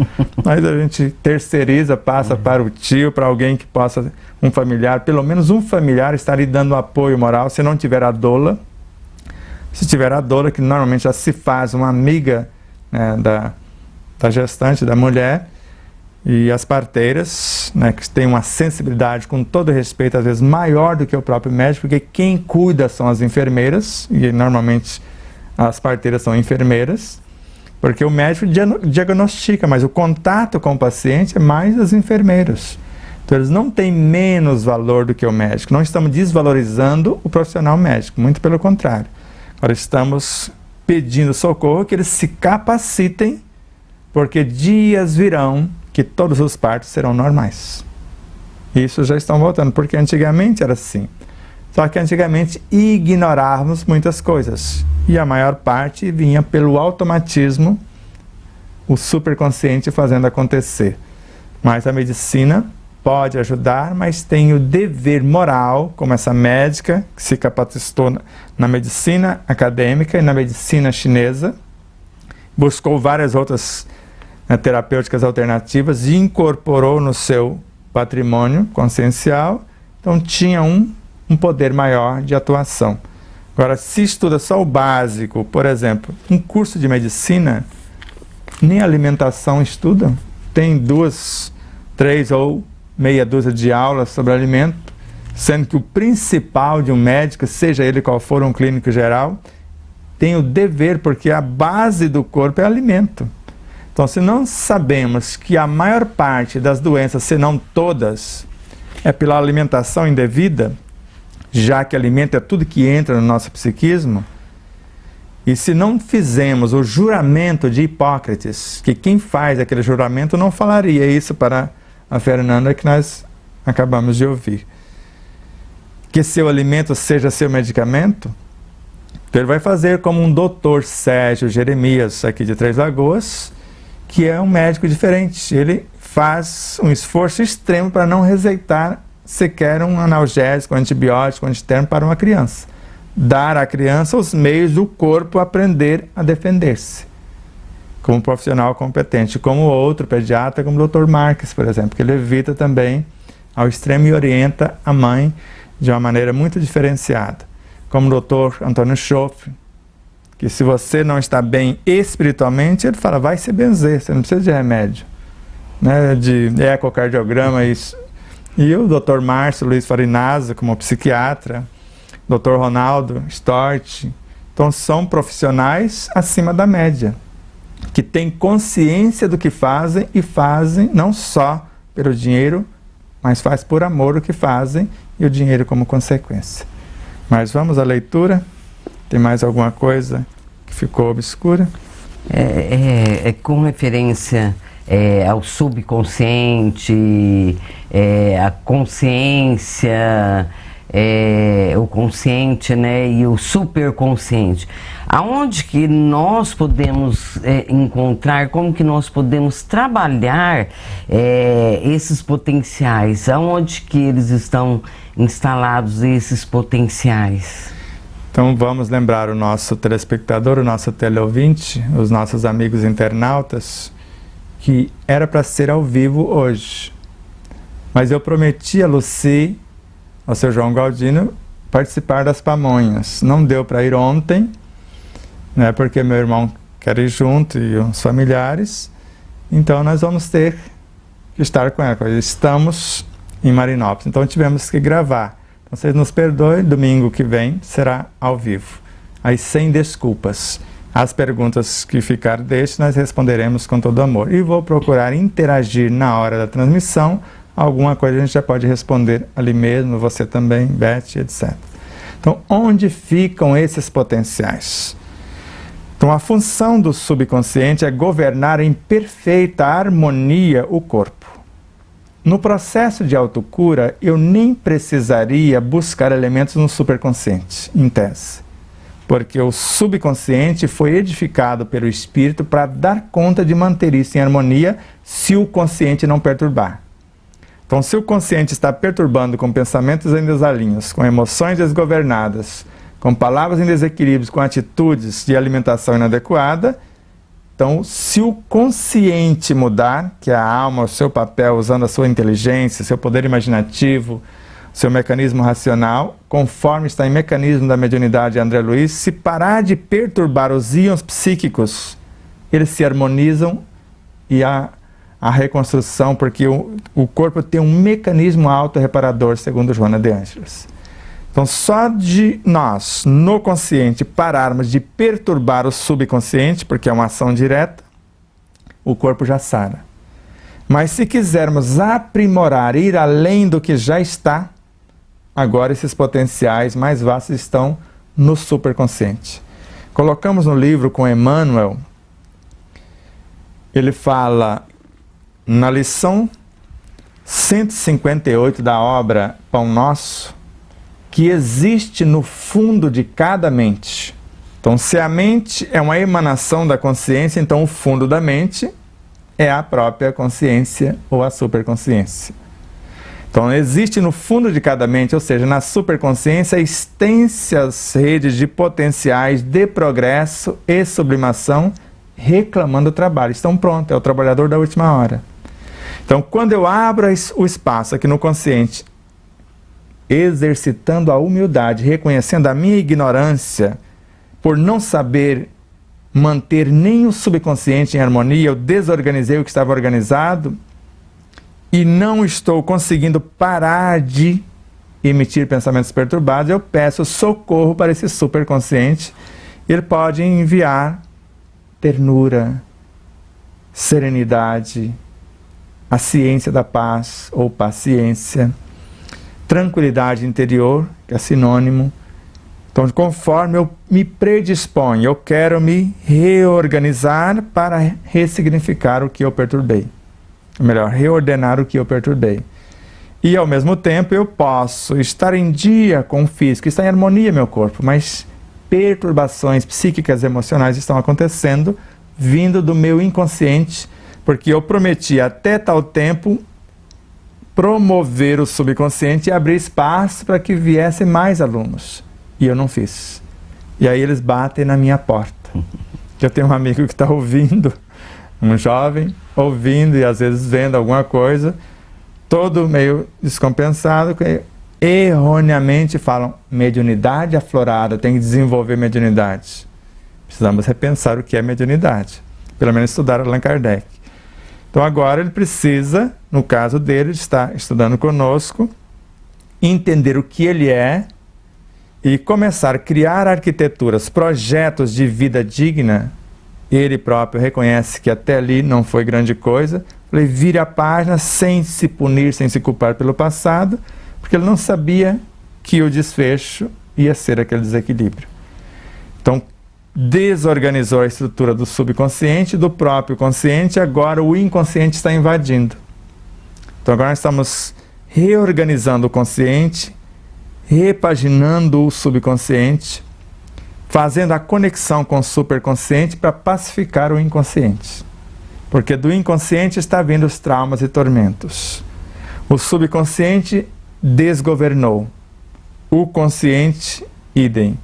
Speaker 1: mas a gente terceiriza, passa para o tio, para alguém que possa, um familiar, pelo menos um familiar, estar lhe dando apoio moral, se não tiver a doula. Se tiver a doula, que normalmente já se faz uma amiga, né, da gestante, da mulher, e as parteiras, né, que têm uma sensibilidade, com todo respeito, às vezes maior do que o próprio médico, porque quem cuida são as enfermeiras, e normalmente as parteiras são enfermeiras, porque o médico diagnostica, mas o contato com o paciente é mais as enfermeiras. Então eles não têm menos valor do que o médico. Não estamos desvalorizando o profissional médico, muito pelo contrário. Agora estamos pedindo socorro, que eles se capacitem, porque dias virão que todos os partos serão normais. Isso já estão voltando, porque antigamente era assim. Só que antigamente ignorávamos muitas coisas. E a maior parte vinha pelo automatismo, o superconsciente fazendo acontecer. Mas a medicina pode ajudar, mas tem o dever moral, como essa médica que se capacitou na medicina acadêmica e na medicina chinesa, buscou várias outras terapêuticas alternativas e incorporou no seu patrimônio consciencial, então tinha um poder maior de atuação. Agora, se estuda só o básico, por exemplo, um curso de medicina, nem alimentação estuda, tem 2, 3 ou meia dúzia de aulas sobre alimento, sendo que o principal de um médico, seja ele qual for um clínico geral, tem o dever, porque a base do corpo é alimento. Então, se não sabemos que a maior parte das doenças, se não todas, é pela alimentação indevida, já que alimento é tudo que entra no nosso psiquismo, e se não fizemos o juramento de Hipócrates, que quem faz aquele juramento não falaria isso para a Fernanda, que nós acabamos de ouvir, que seu alimento seja seu medicamento, ele vai fazer como um doutor Sérgio Jeremias, aqui de Três Lagoas, que é um médico diferente. Ele faz um esforço extremo para não receitar sequer um analgésico, antibiótico, antitermo para uma criança. Dar à criança os meios do corpo aprender a defender-se, como profissional competente, como outro pediatra, como o Dr. Marques, por exemplo, que ele evita também ao extremo e orienta a mãe de uma maneira muito diferenciada, como o Dr. Antônio Schoff, que se você não está bem espiritualmente, ele fala, vai se benzer, você não precisa de remédio, né, de ecocardiograma, isso. E o Dr. Márcio Luiz Farinazzo, como psiquiatra, Dr. Ronaldo Stort, então são profissionais acima da média, que têm consciência do que fazem e fazem não só pelo dinheiro, mas faz por amor o que fazem e o dinheiro como consequência. Mas vamos à leitura. Tem mais alguma coisa que ficou obscura?
Speaker 2: Com referência ao subconsciente, a consciência, o consciente, né, e o superconsciente. Aonde que nós podemos encontrar, como que nós podemos trabalhar esses potenciais? Aonde que eles estão instalados, esses potenciais?
Speaker 1: Então vamos lembrar o nosso telespectador, o nosso teleouvinte, os nossos amigos internautas, que era para ser ao vivo hoje. Mas eu prometi a Lucy, ao seu João Galdino, participar das pamonhas. Não deu para ir ontem, né, porque meu irmão quer ir junto e os familiares. Então nós vamos ter que estar com ela. Estamos em Marinópolis, então tivemos que gravar. Vocês nos perdoem, domingo que vem será ao vivo, aí sem desculpas. As perguntas que ficaram nós responderemos com todo amor. E vou procurar interagir na hora da transmissão, alguma coisa a gente já pode responder ali mesmo, você também, Beth, etc. Então, onde ficam esses potenciais? Então, a função do subconsciente é governar em perfeita harmonia o corpo. No processo de autocura, eu nem precisaria buscar elementos no superconsciente, em tese, porque o subconsciente foi edificado pelo espírito para dar conta de manter isso em harmonia se o consciente não perturbar. Então, se o consciente está perturbando com pensamentos em desalinhos, com emoções desgovernadas, com palavras em desequilíbrios, com atitudes de alimentação inadequada. Então, se o consciente mudar, que é a alma, o seu papel, usando a sua inteligência, seu poder imaginativo, seu mecanismo racional, conforme está em Mecanismo da Mediunidade de André Luiz, se parar de perturbar os íons psíquicos, eles se harmonizam e a reconstrução, porque o corpo tem um mecanismo autorreparador, segundo Joana de Ângeles. Então, só de nós, no consciente, pararmos de perturbar o subconsciente, porque é uma ação direta, o corpo já sara. Mas se quisermos aprimorar, ir além do que já está, agora esses potenciais mais vastos estão no superconsciente. Colocamos no livro com Emmanuel, ele fala na lição 158 da obra Pão Nosso, que existe no fundo de cada mente. Então, se a mente é uma emanação da consciência, então o fundo da mente é a própria consciência ou a superconsciência. Então, existe no fundo de cada mente, ou seja, na superconsciência, extensas redes de potenciais de progresso e sublimação reclamando o trabalho. Estão prontos, é o trabalhador da última hora. Então, quando eu abro o espaço aqui no consciente, exercitando a humildade, reconhecendo a minha ignorância por não saber manter nem o subconsciente em harmonia, eu desorganizei o que estava organizado e não estou conseguindo parar de emitir pensamentos perturbados, eu peço socorro para esse superconsciente. Ele pode enviar ternura, serenidade, a ciência da paz ou paciência, tranquilidade interior, que é sinônimo. Então, conforme eu me predisponho, eu quero me reorganizar para ressignificar o que eu perturbei. Ou melhor, reordenar o que eu perturbei. E, ao mesmo tempo, eu posso estar em dia com o físico, estar em harmonia meu corpo, mas perturbações psíquicas e emocionais estão acontecendo, vindo do meu inconsciente, porque eu prometi até tal tempo promover o subconsciente e abrir espaço para que viessem mais alunos. E eu não fiz. E aí eles batem na minha porta. Eu tenho um amigo que está ouvindo, um jovem, ouvindo e às vezes vendo alguma coisa, todo meio descompensado, que erroneamente falam mediunidade aflorada, tem que desenvolver mediunidade. Precisamos repensar o que é mediunidade. Pelo menos estudar Allan Kardec. Então agora ele precisa, no caso dele, estar estudando conosco, entender o que ele é e começar a criar arquiteturas, projetos de vida digna. Ele próprio reconhece que até ali não foi grande coisa. Falei, vire a página sem se punir, sem se culpar pelo passado, porque ele não sabia que o desfecho ia ser aquele desequilíbrio. Então, desorganizou a estrutura do subconsciente, do próprio consciente, agora o inconsciente está invadindo. Então agora nós estamos reorganizando o consciente, repaginando o subconsciente, fazendo a conexão com o superconsciente para pacificar o inconsciente. Porque do inconsciente está vindo os traumas e tormentos. O subconsciente desgovernou. O consciente, idem.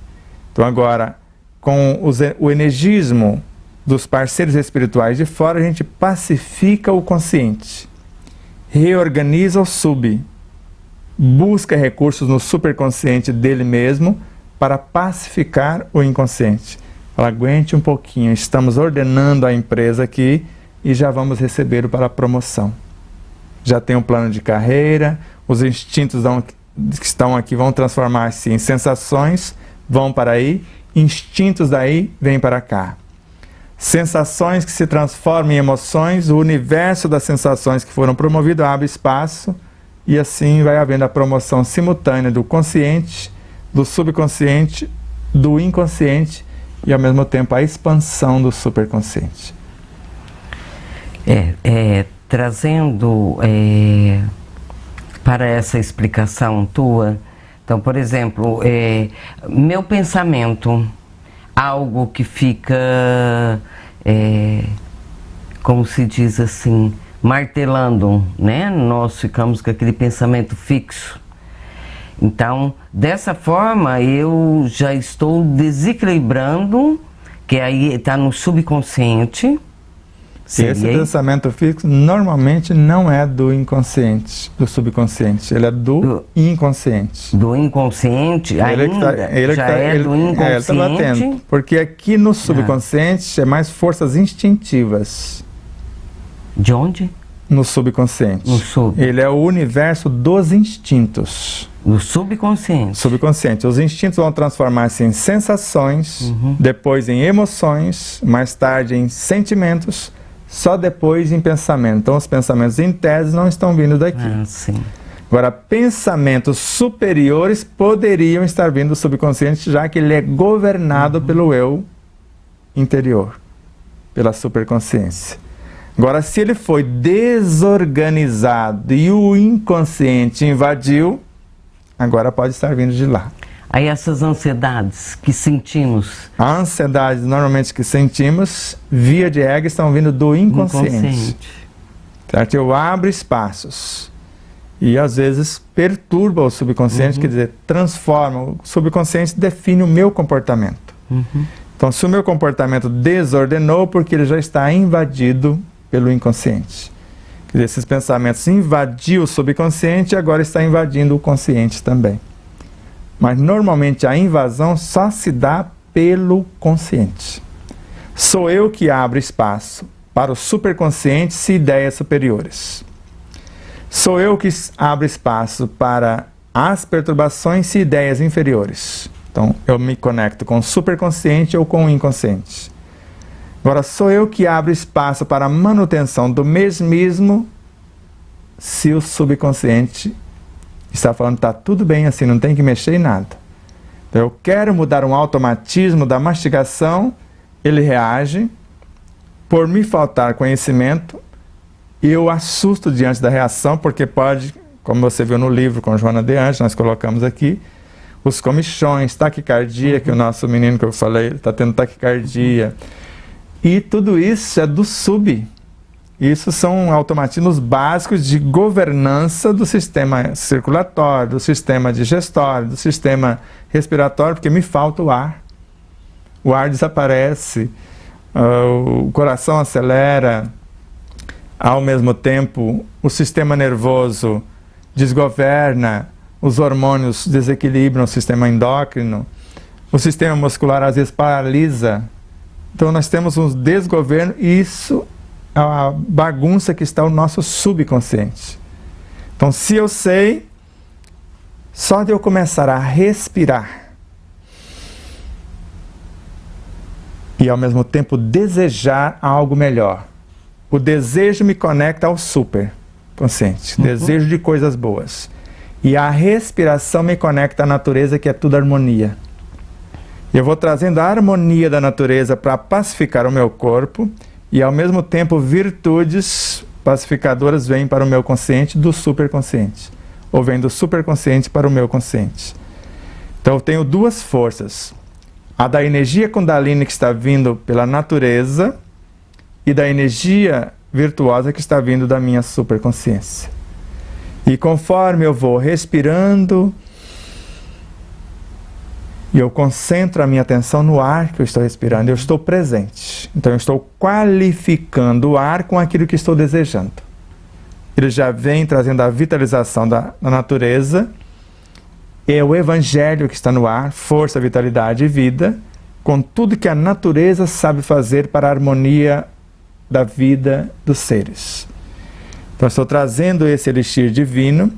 Speaker 1: Então agora, com o energismo dos parceiros espirituais de fora, a gente pacifica o consciente, reorganiza o sub, busca recursos no superconsciente dele mesmo para pacificar o inconsciente. Fala, aguente um pouquinho, estamos ordenando a empresa aqui e já vamos receber para a promoção. Já tem um plano de carreira, os instintos que estão aqui vão transformar-se em sensações, vão para aí, instintos daí vêm para cá. Sensações que se transformam em emoções, o universo das sensações que foram promovidas abre espaço e assim vai havendo a promoção simultânea do consciente, do subconsciente, do inconsciente e ao mesmo tempo a expansão do superconsciente.
Speaker 2: Trazendo para essa explicação tua, então, por exemplo, meu pensamento, algo que fica, como se diz assim, martelando, né? Nós ficamos com aquele pensamento fixo. Então, dessa forma, eu já estou desequilibrando, que aí está no subconsciente.
Speaker 1: Esse pensamento fixo normalmente não é do inconsciente, do subconsciente, ele é do inconsciente.
Speaker 2: Do inconsciente,
Speaker 1: ele
Speaker 2: ainda do inconsciente.
Speaker 1: Ele está batendo, porque aqui no subconsciente é mais forças instintivas.
Speaker 2: De onde?
Speaker 1: No subconsciente.
Speaker 2: No sub.
Speaker 1: Ele é o universo dos instintos.
Speaker 2: No subconsciente.
Speaker 1: Subconsciente. Os instintos vão transformar-se em sensações, depois em emoções, mais tarde em sentimentos, só depois em pensamento. Então os pensamentos em tese não estão vindo daqui.
Speaker 2: Ah, sim.
Speaker 1: Agora, pensamentos superiores poderiam estar vindo do subconsciente, já que ele é governado pelo eu interior, pela superconsciência. Agora, se ele foi desorganizado e o inconsciente invadiu, agora pode estar vindo de lá.
Speaker 2: Aí essas ansiedades que sentimos...
Speaker 1: A ansiedade normalmente que sentimos, via de regra, estão vindo do inconsciente. Certo? Eu abro espaços e às vezes perturba o subconsciente, quer dizer, transforma. O subconsciente define o meu comportamento. Então, se o meu comportamento desordenou, porque ele já está invadido pelo inconsciente. Quer dizer, esses pensamentos invadiu o subconsciente e agora está invadindo o consciente também. Mas normalmente a invasão só se dá pelo consciente. Sou eu que abro espaço para os superconscientes e ideias superiores. Sou eu que abro espaço para as perturbações e ideias inferiores. Então, eu me conecto com o superconsciente ou com o inconsciente. Agora, sou eu que abro espaço para a manutenção do mesmismo se o subconsciente está falando que está tudo bem assim, não tem que mexer em nada. Então, eu quero mudar um automatismo da mastigação, ele reage, por me faltar conhecimento, eu assusto diante da reação, porque pode, como você viu no livro com Joana de Anjos, nós colocamos aqui, os comichões, taquicardia, que o nosso menino que eu falei, está tendo taquicardia. E tudo isso é do sub. Isso são automatismos básicos de governança do sistema circulatório, do sistema digestório, do sistema respiratório, porque me falta o ar. O ar desaparece, o coração acelera, ao mesmo tempo o sistema nervoso desgoverna, os hormônios desequilibram o sistema endócrino, o sistema muscular às vezes paralisa. Então nós temos um desgoverno e isso é a bagunça que está o nosso subconsciente. Então, se eu sei, só de eu começar a respirar e ao mesmo tempo desejar algo melhor. O desejo me conecta ao superconsciente, desejo de coisas boas. E a respiração me conecta à natureza, que é tudo harmonia. Eu vou trazendo a harmonia da natureza para pacificar o meu corpo e, ao mesmo tempo, virtudes pacificadoras vêm para o meu consciente do superconsciente, ou vêm do superconsciente para o meu consciente. Então, eu tenho duas forças. A da energia Kundalini, que está vindo pela natureza, e da energia virtuosa que está vindo da minha superconsciência. E conforme eu vou respirando, e eu concentro a minha atenção no ar que eu estou respirando, eu estou presente. Então eu estou qualificando o ar com aquilo que estou desejando. Ele já vem trazendo a vitalização da natureza. É o evangelho que está no ar, força, vitalidade e vida, com tudo que a natureza sabe fazer para a harmonia da vida dos seres. Então eu estou trazendo esse elixir divino,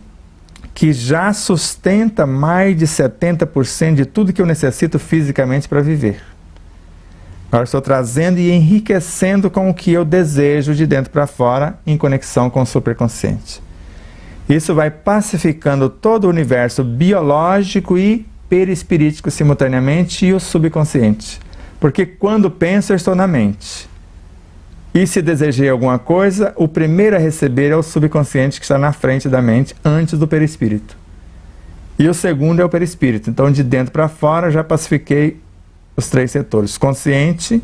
Speaker 1: que já sustenta mais de 70% de tudo que eu necessito fisicamente para viver. Agora estou trazendo e enriquecendo com o que eu desejo de dentro para fora, em conexão com o superconsciente. Isso vai pacificando todo o universo biológico e perispirítico simultaneamente e o subconsciente. Porque quando penso, eu estou na mente. E se desejei alguma coisa, o primeiro a receber é o subconsciente, que está na frente da mente, antes do perispírito. E o segundo é o perispírito. Então, de dentro para fora, já pacifiquei os três setores: consciente,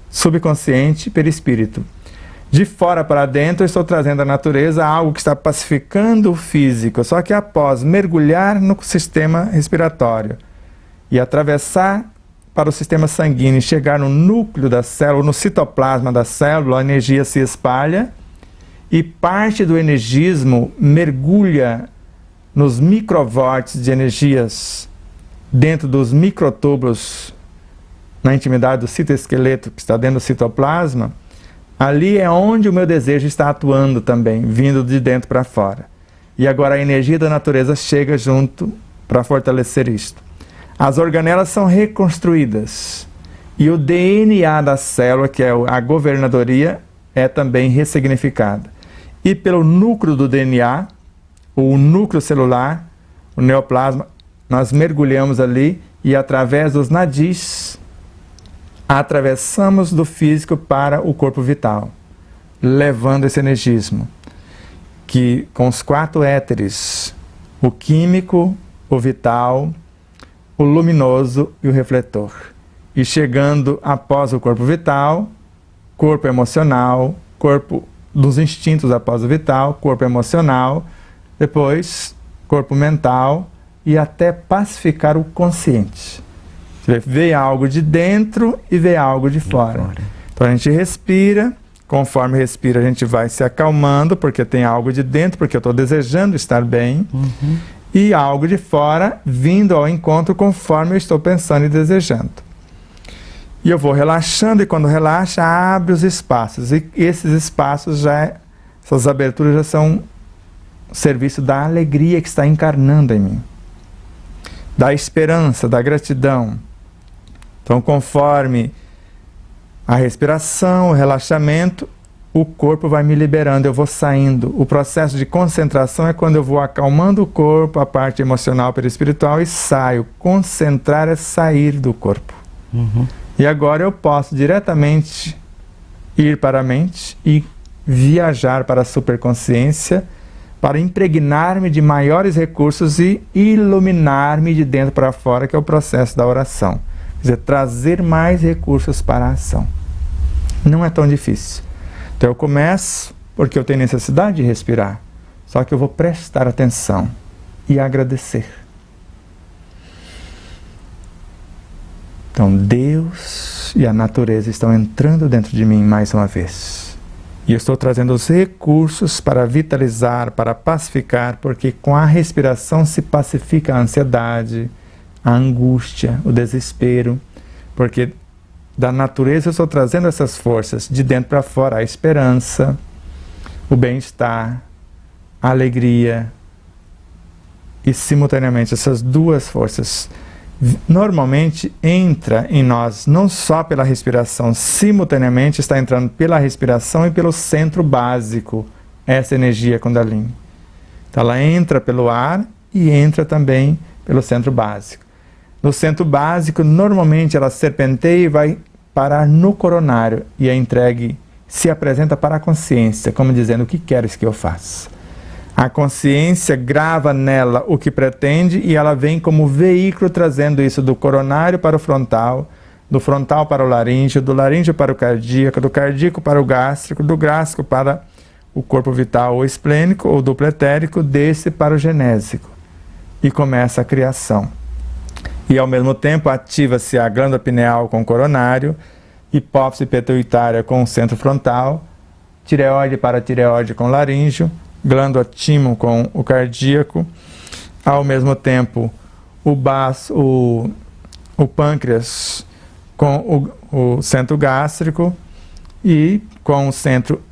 Speaker 1: subconsciente e perispírito. De fora para dentro, eu estou trazendo à natureza algo que está pacificando o físico. Só que após mergulhar no sistema respiratório e atravessar para o sistema sanguíneo e chegar no núcleo da célula, no citoplasma da célula, a energia se espalha e parte do energismo mergulha nos microvórtices de energias dentro dos microtúbulos, na intimidade do citoesqueleto que está dentro do citoplasma. Ali é onde o meu desejo está atuando também, vindo de dentro para fora. E agora a energia da natureza chega junto para fortalecer isto. As organelas são reconstruídas e o DNA da célula, que é a governadoria, é também ressignificada. E pelo núcleo do DNA, o núcleo celular, o neoplasma, nós mergulhamos ali e através dos nadis, atravessamos do físico para o corpo vital, levando esse energismo, que com os 4 éteres, o químico, o vital, o luminoso e o refletor. E chegando após o corpo vital, corpo emocional, corpo dos instintos após o vital, corpo emocional, depois corpo mental e até pacificar o consciente. Você vê algo de dentro e vê algo de fora. Então a gente respira, conforme respira a gente vai se acalmando, porque tem algo de dentro, porque eu estou desejando estar bem, e algo de fora vindo ao encontro conforme eu estou pensando e desejando. E eu vou relaxando, e quando relaxa, abre os espaços. E esses espaços essas aberturas já são serviço da alegria que está encarnando em mim, da esperança, da gratidão. Então, conforme a respiração, o relaxamento, o corpo vai me liberando, eu vou saindo. O processo de concentração é quando eu vou acalmando o corpo, a parte emocional, perispiritual, e saio. Concentrar é sair do corpo. E agora eu posso diretamente ir para a mente e viajar para a superconsciência, para impregnar-me de maiores recursos e iluminar-me de dentro para fora, que é o processo da oração. Quer dizer, trazer mais recursos para a ação. Não é tão difícil. Então eu começo porque eu tenho necessidade de respirar, só que eu vou prestar atenção e agradecer. Então Deus e a natureza estão entrando dentro de mim mais uma vez. E eu estou trazendo os recursos para vitalizar, para pacificar, porque com a respiração se pacifica a ansiedade, a angústia, o desespero, porque da natureza eu estou trazendo essas forças de dentro para fora, a esperança, o bem-estar, a alegria, e simultaneamente essas duas forças normalmente entra em nós, não só pela respiração, simultaneamente está entrando pela respiração e pelo centro básico, essa energia Kundalini. Então ela entra pelo ar e entra também pelo centro básico. No centro básico, normalmente ela serpenteia e vai parar no coronário e é entregue, se apresenta para a consciência, como dizendo: o que queres que eu faça? A consciência grava nela o que pretende e ela vem como veículo trazendo isso do coronário para o frontal, do frontal para o laríngeo, do laríngeo para o cardíaco, do cardíaco para o gástrico, do gástrico para o corpo vital ou esplênico ou duplo etérico, desse para o genésico. E começa a criação. E ao mesmo tempo ativa-se a glândula pineal com o coronário, hipófise pituitária com o centro frontal, tireoide para tireoide com o laríngeo, glândula timo com o cardíaco, ao mesmo tempo o pâncreas com o centro gástrico e com o centro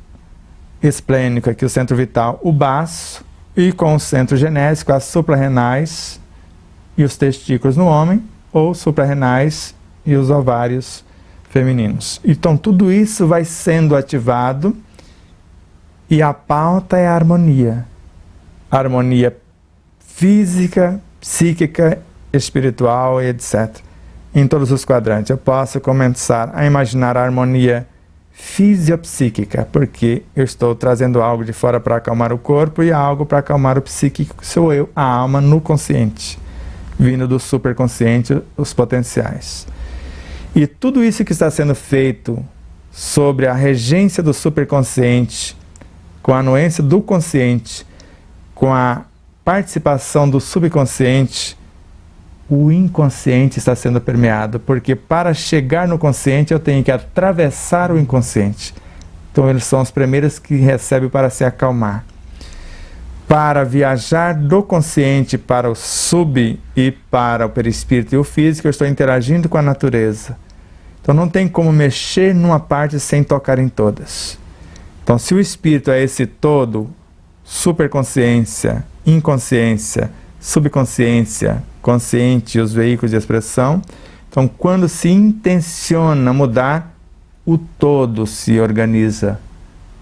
Speaker 1: esplênico, aqui o centro vital, o baço, e com o centro genésico, as suprarrenais e os testículos no homem, ou suprarrenais e os ovários femininos. Então tudo isso vai sendo ativado e a pauta é a harmonia. A harmonia física, psíquica, espiritual e etc. Em todos os quadrantes. Eu posso começar a imaginar a harmonia fisiopsíquica, porque eu estou trazendo algo de fora para acalmar o corpo e algo para acalmar o psíquico, que sou eu, a alma no consciente, vindo do superconsciente, os potenciais. E tudo isso que está sendo feito sobre a regência do superconsciente, com a anuência do consciente, com a participação do subconsciente, o inconsciente está sendo permeado, porque para chegar no consciente eu tenho que atravessar o inconsciente. Então eles são os primeiros que recebem para se acalmar. Para viajar do consciente para o sub e para o perispírito e o físico, eu estou interagindo com a natureza. Então não tem como mexer numa parte sem tocar em todas. Então se o espírito é esse todo, superconsciência, inconsciência, subconsciência, consciente e os veículos de expressão, então quando se intenciona mudar, o todo se organiza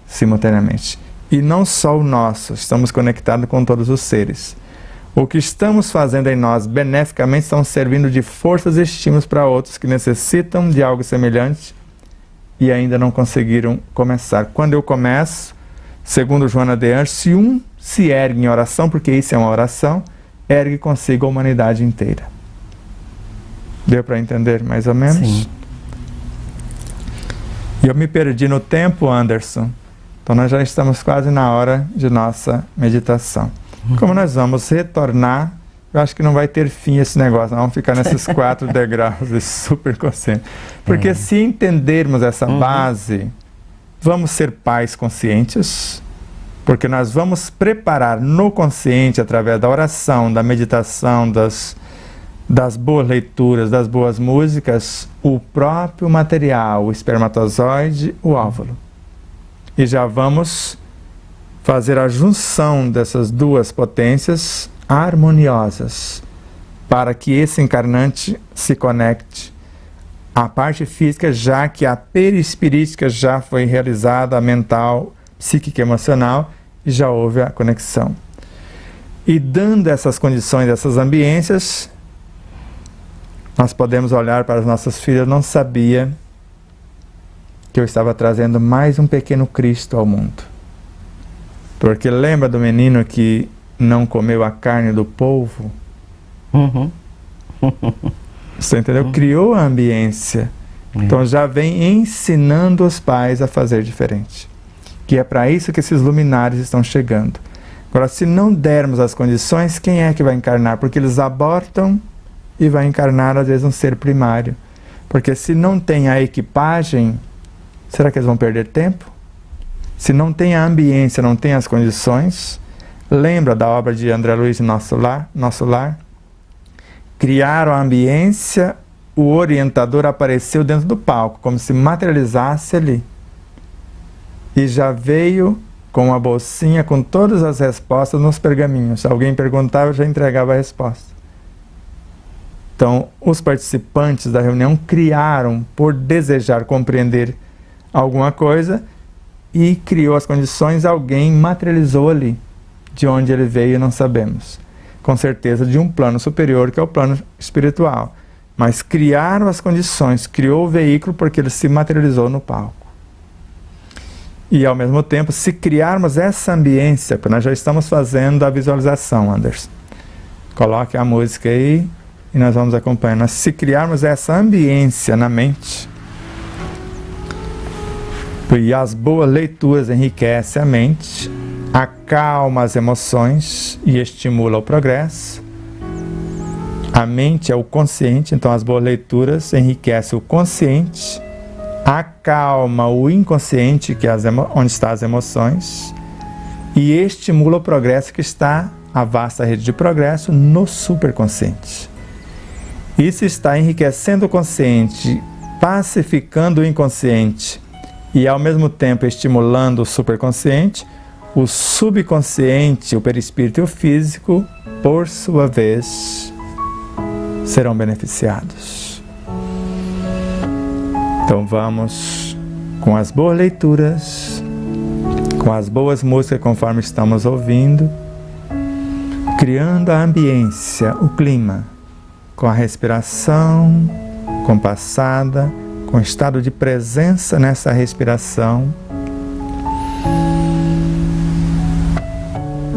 Speaker 1: simultaneamente. E não só o nosso, estamos conectados com todos os seres. O que estamos fazendo em nós beneficamente estão servindo de forças e estímulos para outros que necessitam de algo semelhante e ainda não conseguiram começar. Quando eu começo, segundo Joana de Anjos, se um se ergue em oração, porque isso é uma oração, ergue consigo a humanidade inteira. Deu para entender mais ou menos?
Speaker 2: Sim.
Speaker 1: E eu me perdi no tempo, Anderson. Então nós já estamos quase na hora de nossa meditação. Como nós vamos retornar, eu acho que não vai ter fim esse negócio, nós vamos ficar nesses 4 degraus de superconsciente. Porque se entendermos essa base, vamos ser pais conscientes, porque nós vamos preparar no consciente, através da oração, da meditação, das boas leituras, das boas músicas, o próprio material, o espermatozoide, o óvulo. E já vamos fazer a junção dessas duas potências harmoniosas, para que esse encarnante se conecte à parte física, já que a perispirítica já foi realizada, a mental, psíquica e emocional, e já houve a conexão. E dando essas condições, essas ambiências, nós podemos olhar para as nossas filhas. Eu não sabia que eu estava trazendo mais um pequeno Cristo ao mundo. Porque lembra do menino que não comeu a carne do polvo? Você entendeu? Criou a ambiência. Então já vem ensinando os pais a fazer diferente. Que é para isso que esses luminares estão chegando. Agora, se não dermos as condições, quem é que vai encarnar? Porque eles abortam e vai encarnar, às vezes, um ser primário. Porque se não tem a equipagem, será que eles vão perder tempo? Se não tem a ambiência, não tem as condições, lembra da obra de André Luiz de Nosso Lar? Criaram a ambiência, o orientador apareceu dentro do palco, como se materializasse ali. E já veio com uma bolsinha com todas as respostas nos pergaminhos. Se alguém perguntava, eu já entregava a resposta. Então, os participantes da reunião criaram, por desejar compreender alguma coisa, e criou as condições, alguém materializou ali. De onde ele veio, não sabemos. Com certeza de um plano superior, que é o plano espiritual. Mas criaram as condições, criou o veículo, porque ele se materializou no palco. E ao mesmo tempo, se criarmos essa ambiência, porque nós já estamos fazendo a visualização, Anderson. Coloque a música aí e nós vamos acompanhando. Se criarmos essa ambiência na mente, e as boas leituras enriquecem a mente, acalma as emoções e estimula o progresso. A mente é o consciente, então as boas leituras enriquecem o consciente, acalma o inconsciente, que é onde estão as emoções, e estimula o progresso, que está a vasta rede de progresso no superconsciente. Isso está enriquecendo o consciente, pacificando o inconsciente e ao mesmo tempo estimulando o superconsciente. O subconsciente, o perispírito e o físico, por sua vez, serão beneficiados. Então vamos com as boas leituras, com as boas músicas conforme estamos ouvindo, criando a ambiência, o clima, com a respiração compassada, com estado de presença nessa respiração.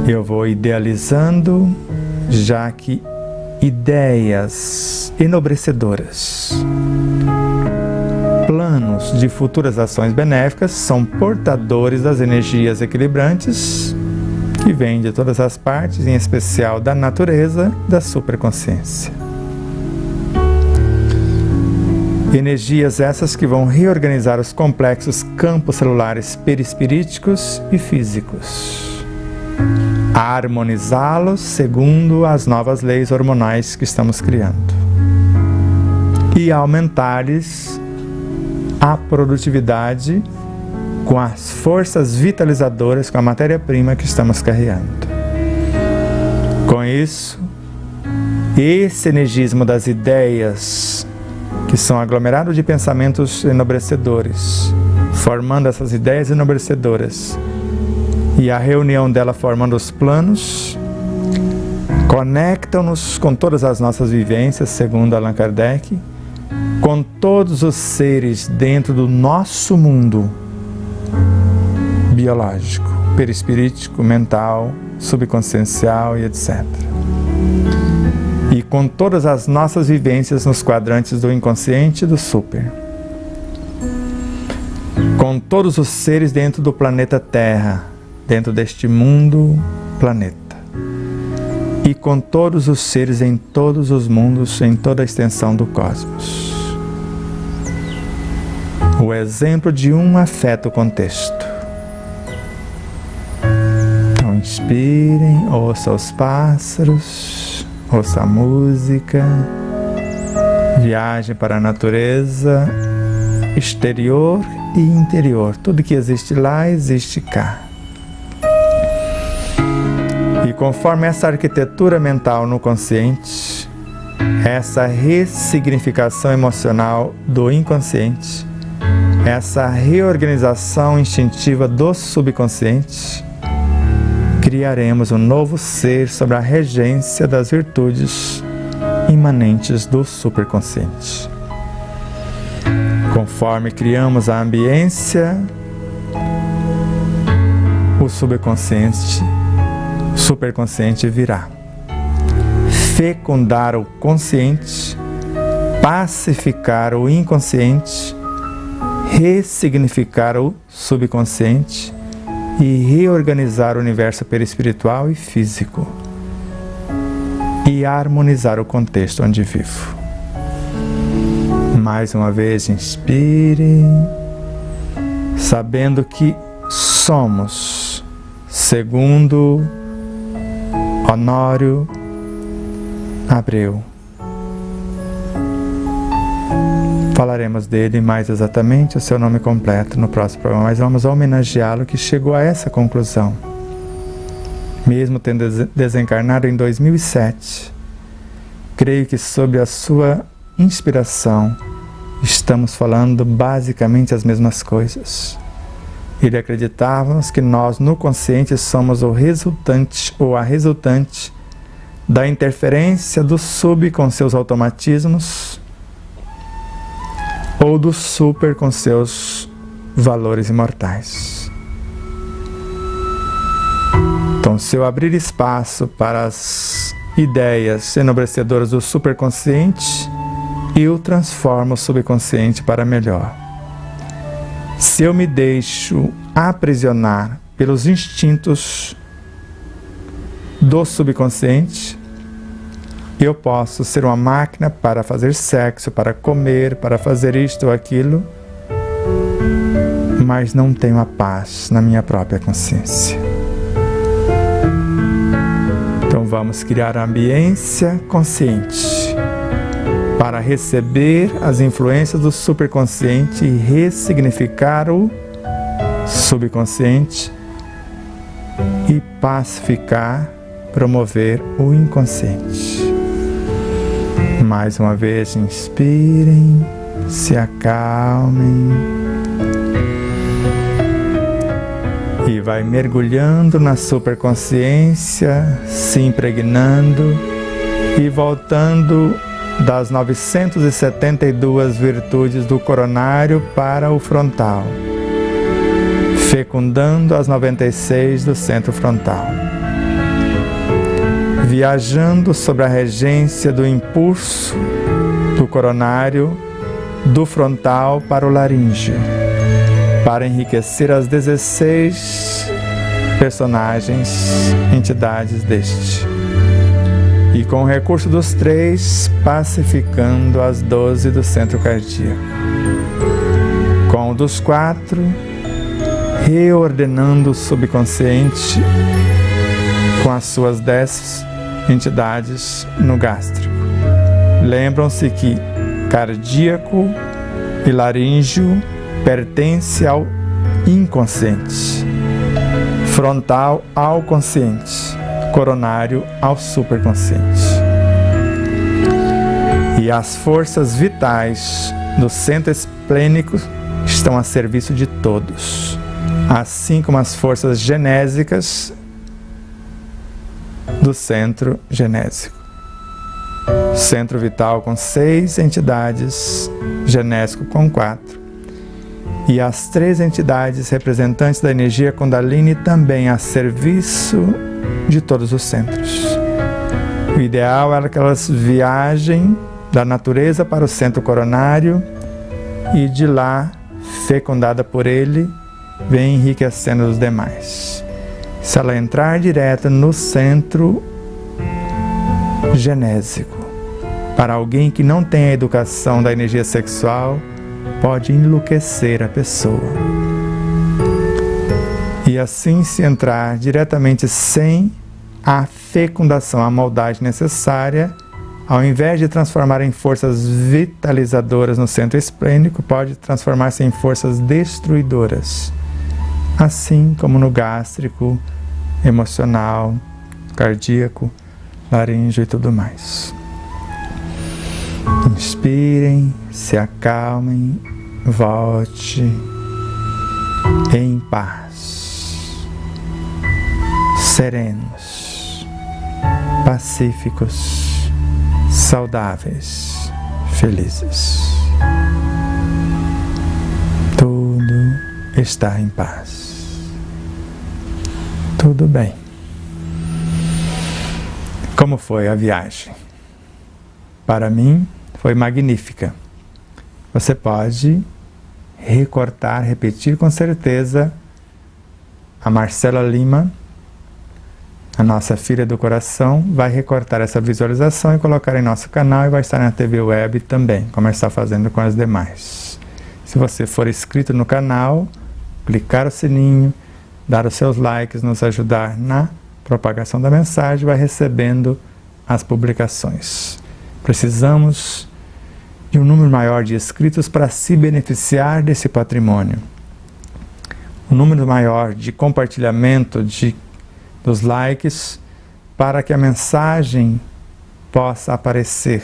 Speaker 1: Eu vou idealizando, já que ideias enobrecedoras, planos planos de futuras ações benéficas são portadores das energias equilibrantes que vêm de todas as partes, em especial da natureza, da superconsciência. Energias essas que vão reorganizar os complexos campos celulares perispiríticos e físicos, harmonizá-los segundo as novas leis hormonais que estamos criando e aumentar-lhes a produtividade com as forças vitalizadoras, com a matéria-prima que estamos carregando. Com isso, esse energismo das ideias, que são aglomerados de pensamentos enobrecedores, formando essas ideias enobrecedoras, e a reunião dela formando os planos, conectam-nos com todas as nossas vivências, segundo Allan Kardec, com todos os seres dentro do nosso mundo biológico, perispirítico, mental, subconsciencial e etc. E com todas as nossas vivências nos quadrantes do inconsciente e do super. Com todos os seres dentro do planeta Terra, dentro deste mundo planeta. E com todos os seres em todos os mundos, em toda a extensão do cosmos. O exemplo de um afeta o contexto. Então inspirem, ouça os pássaros, ouça a música, viagem para a natureza, exterior e interior. Tudo que existe lá, existe cá. E conforme essa arquitetura mental no consciente, essa ressignificação emocional do inconsciente, essa reorganização instintiva do subconsciente, criaremos um novo ser sob a regência das virtudes imanentes do superconsciente. Conforme criamos a ambiência, o superconsciente virá fecundar o consciente, pacificar o inconsciente, ressignificar o subconsciente e reorganizar o universo perispiritual e físico e harmonizar o contexto onde vivo. Mais uma vez, inspire, sabendo que somos, segundo Honório Abreu. Falaremos dele mais exatamente, o seu nome completo, no próximo programa, mas vamos homenageá-lo que chegou a essa conclusão. Mesmo tendo desencarnado em 2007, creio que sob a sua inspiração estamos falando basicamente as mesmas coisas. Ele acreditava que nós no consciente somos o resultante ou a resultante da interferência do sub com seus automatismos ou do super com seus valores imortais. Então, se eu abrir espaço para as ideias enobrecedoras do superconsciente, eu transformo o subconsciente para melhor. Se eu me deixo aprisionar pelos instintos do subconsciente, eu posso ser uma máquina para fazer sexo, para comer, para fazer isto ou aquilo, mas não tenho a paz na minha própria consciência. Então vamos criar a ambiência consciente para receber as influências do superconsciente e ressignificar o subconsciente e pacificar, promover o inconsciente. Mais uma vez, inspirem, se acalmem e vai mergulhando na superconsciência, se impregnando e voltando das 972 virtudes do coronário para o frontal, fecundando as 96 do centro frontal. Viajando sobre a regência do impulso do coronário do frontal para o laríngeo, para enriquecer as 16 personagens, entidades deste. E com o recurso dos 3, pacificando as 12 do centro cardíaco. Com o dos 4, reordenando o subconsciente com as suas 10 entidades no gástrico. Lembram-se que cardíaco e laríngeo pertence ao inconsciente, frontal ao consciente, coronário ao superconsciente. E as forças vitais do centro esplênico estão a serviço de todos, assim como as forças genésicas do centro genésico. Centro vital com 6 entidades, genésico com 4. E as 3 entidades representantes da energia Kundalini também a serviço de todos os centros. O ideal era que elas viajem da natureza para o centro coronário e de lá, fecundada por ele, vem enriquecendo os demais. Se ela entrar direto no centro genésico, para alguém que não tem a educação da energia sexual, pode enlouquecer a pessoa. E assim, se entrar diretamente sem a fecundação, a maldade necessária, ao invés de transformar em forças vitalizadoras no centro esplênico, pode transformar-se em forças destruidoras. Assim como no gástrico, emocional, cardíaco, laríngeo e tudo mais. Inspirem, se acalmem, volte em paz, serenos, pacíficos, saudáveis, felizes. Tudo está em paz. Tudo bem. Como foi a viagem? Para mim, foi magnífica. Você pode recortar, repetir com certeza. A Marcela Lima, a nossa filha do coração, vai recortar essa visualização e colocar em nosso canal e vai estar na TV Web também, como está fazendo com as demais. Se você for inscrito no canal, clicar o sininho, dar os seus likes, nos ajudar na propagação da mensagem, vai recebendo as publicações. Precisamos de um número maior de inscritos para se beneficiar desse patrimônio. Um número maior de compartilhamento dos likes para que a mensagem possa aparecer,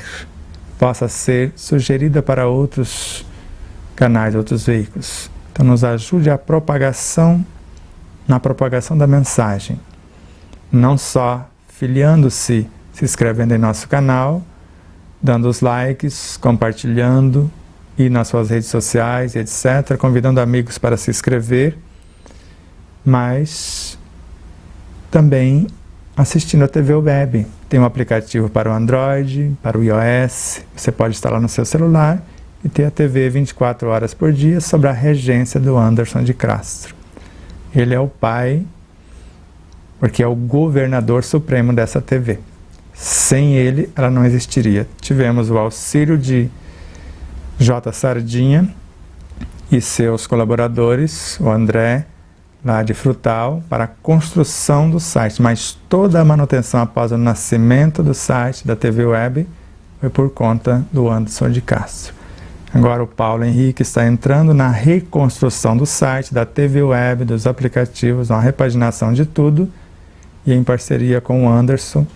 Speaker 1: possa ser sugerida para outros canais, outros veículos. Então nos ajude na propagação da mensagem. Não só filiando-se, se inscrevendo em nosso canal, dando os likes, compartilhando e nas suas redes sociais, etc., convidando amigos para se inscrever, mas também assistindo a TV Web. Tem um aplicativo para o Android, para o iOS, você pode instalar no seu celular e ter a TV 24 horas por dia sob a regência do Anderson de Castro. Ele é o pai, porque é o governador supremo dessa TV. Sem ele, ela não existiria. Tivemos o auxílio de J. Sardinha e seus colaboradores, o André, lá de Frutal, para a construção do site. Mas toda a manutenção após o nascimento do site da TV Web foi por conta do Anderson de Castro. Agora o Paulo Henrique está entrando na reconstrução do site, da TV Web, dos aplicativos, uma repaginação de tudo, e em parceria com o Anderson,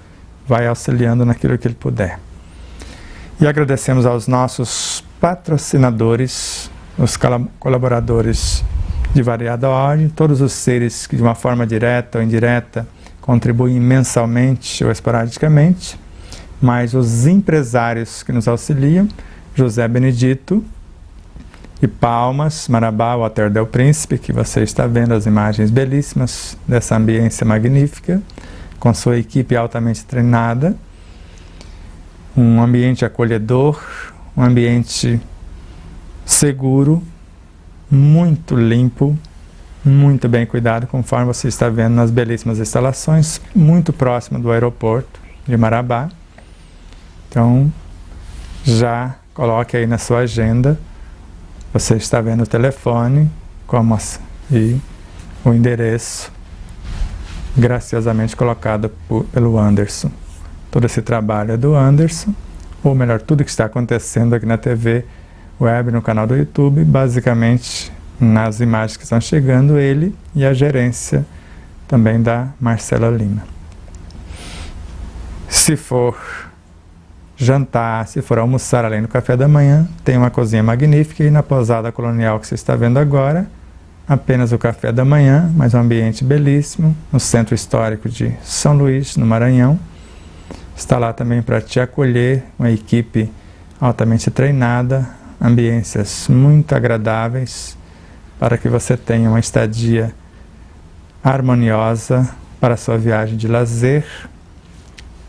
Speaker 1: vai auxiliando naquilo que ele puder. E agradecemos aos nossos patrocinadores, os colaboradores de variada ordem, todos os seres que de uma forma direta ou indireta contribuem mensalmente ou esporadicamente, mas os empresários que nos auxiliam, José Benedito e Palmas, Marabá, Hotel del Príncipe, que você está vendo as imagens belíssimas dessa ambiência magnífica, com sua equipe altamente treinada, um ambiente acolhedor, um ambiente seguro, muito limpo, muito bem cuidado, conforme você está vendo nas belíssimas instalações, muito próximo do aeroporto de Marabá. Então, já coloque aí na sua agenda. Você está vendo o telefone e o endereço graciosamente colocado pelo Anderson. Todo esse trabalho é do Anderson, ou melhor, tudo que está acontecendo aqui na TV Web, no canal do YouTube, basicamente nas imagens que estão chegando, ele e a gerência também da Marcela Lima. Se for jantar, se for almoçar além do café da manhã, tem uma cozinha magnífica, e na pousada colonial que você está vendo agora, apenas o café da manhã, mas um ambiente belíssimo, no centro histórico de São Luís, no Maranhão. Está lá também para te acolher, uma equipe altamente treinada, ambiências muito agradáveis, para que você tenha uma estadia harmoniosa para a sua viagem de lazer,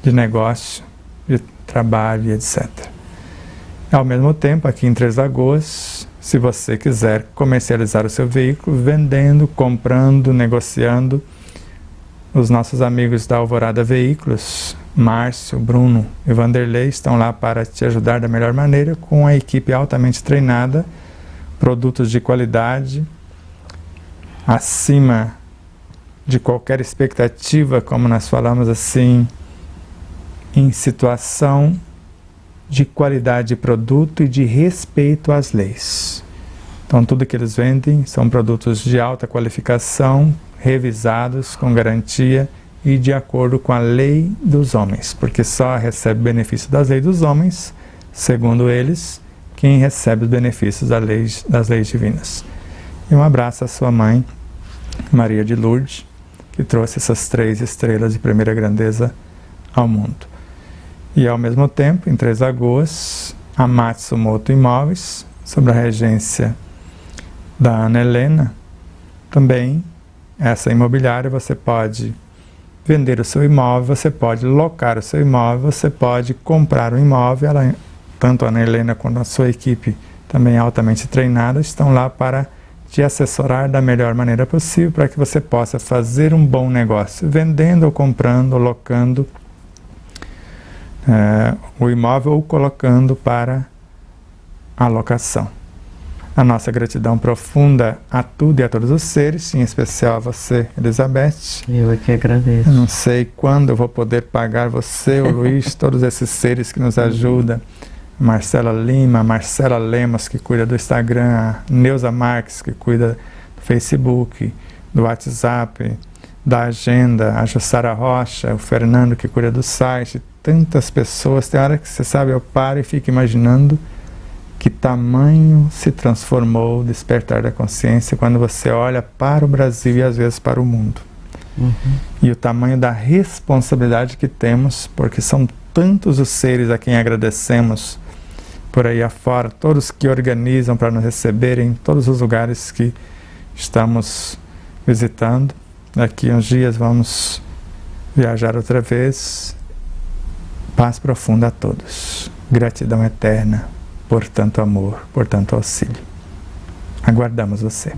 Speaker 1: de negócio, de trabalho, etc. Ao mesmo tempo, aqui em Três Lagoas, se você quiser comercializar o seu veículo, vendendo, comprando, negociando, os nossos amigos da Alvorada Veículos, Márcio, Bruno e Vanderlei, estão lá para te ajudar da melhor maneira, com a equipe altamente treinada, produtos de qualidade, acima de qualquer expectativa, como nós falamos assim, em situação de qualidade de produto e de respeito às leis. Então, tudo que eles vendem são produtos de alta qualificação, revisados com garantia e de acordo com a lei dos homens, porque só recebe benefício das leis dos homens, segundo eles, quem recebe os benefícios das leis divinas. E um abraço à sua mãe, Maria de Lourdes, que trouxe essas 3 estrelas de primeira grandeza ao mundo. E ao mesmo tempo, em Três Lagoas, a Matsumoto Imóveis, sob a regência da Ana Helena, também essa imobiliária, você pode vender o seu imóvel, você pode locar o seu imóvel, você pode comprar um imóvel. Tanto a Ana Helena quanto a sua equipe, também altamente treinada, estão lá para te assessorar da melhor maneira possível, para que você possa fazer um bom negócio, vendendo ou comprando, ou locando o imóvel ou colocando para a locação. A nossa gratidão profunda a tudo e a todos os seres, em especial a você, Elizabeth.
Speaker 2: Eu é que agradeço.
Speaker 1: Eu não sei quando eu vou poder pagar você, o Luiz, todos esses seres que nos ajudam. Marcela Lima, Marcela Lemos, que cuida do Instagram, a Neuza Marques, que cuida do Facebook, do WhatsApp, da agenda, a Jussara Rocha, o Fernando, que cuida do site, tantas pessoas. Tem hora que você sabe, eu paro e fico imaginando que tamanho se transformou o despertar da consciência quando você olha para o Brasil e às vezes para o mundo. E o tamanho da responsabilidade que temos, porque são tantos os seres a quem agradecemos por aí afora, todos que organizam para nos receberem em todos os lugares que estamos visitando. Daqui uns dias vamos viajar outra vez. Paz profunda a todos. Gratidão eterna por tanto amor, por tanto auxílio. Aguardamos você.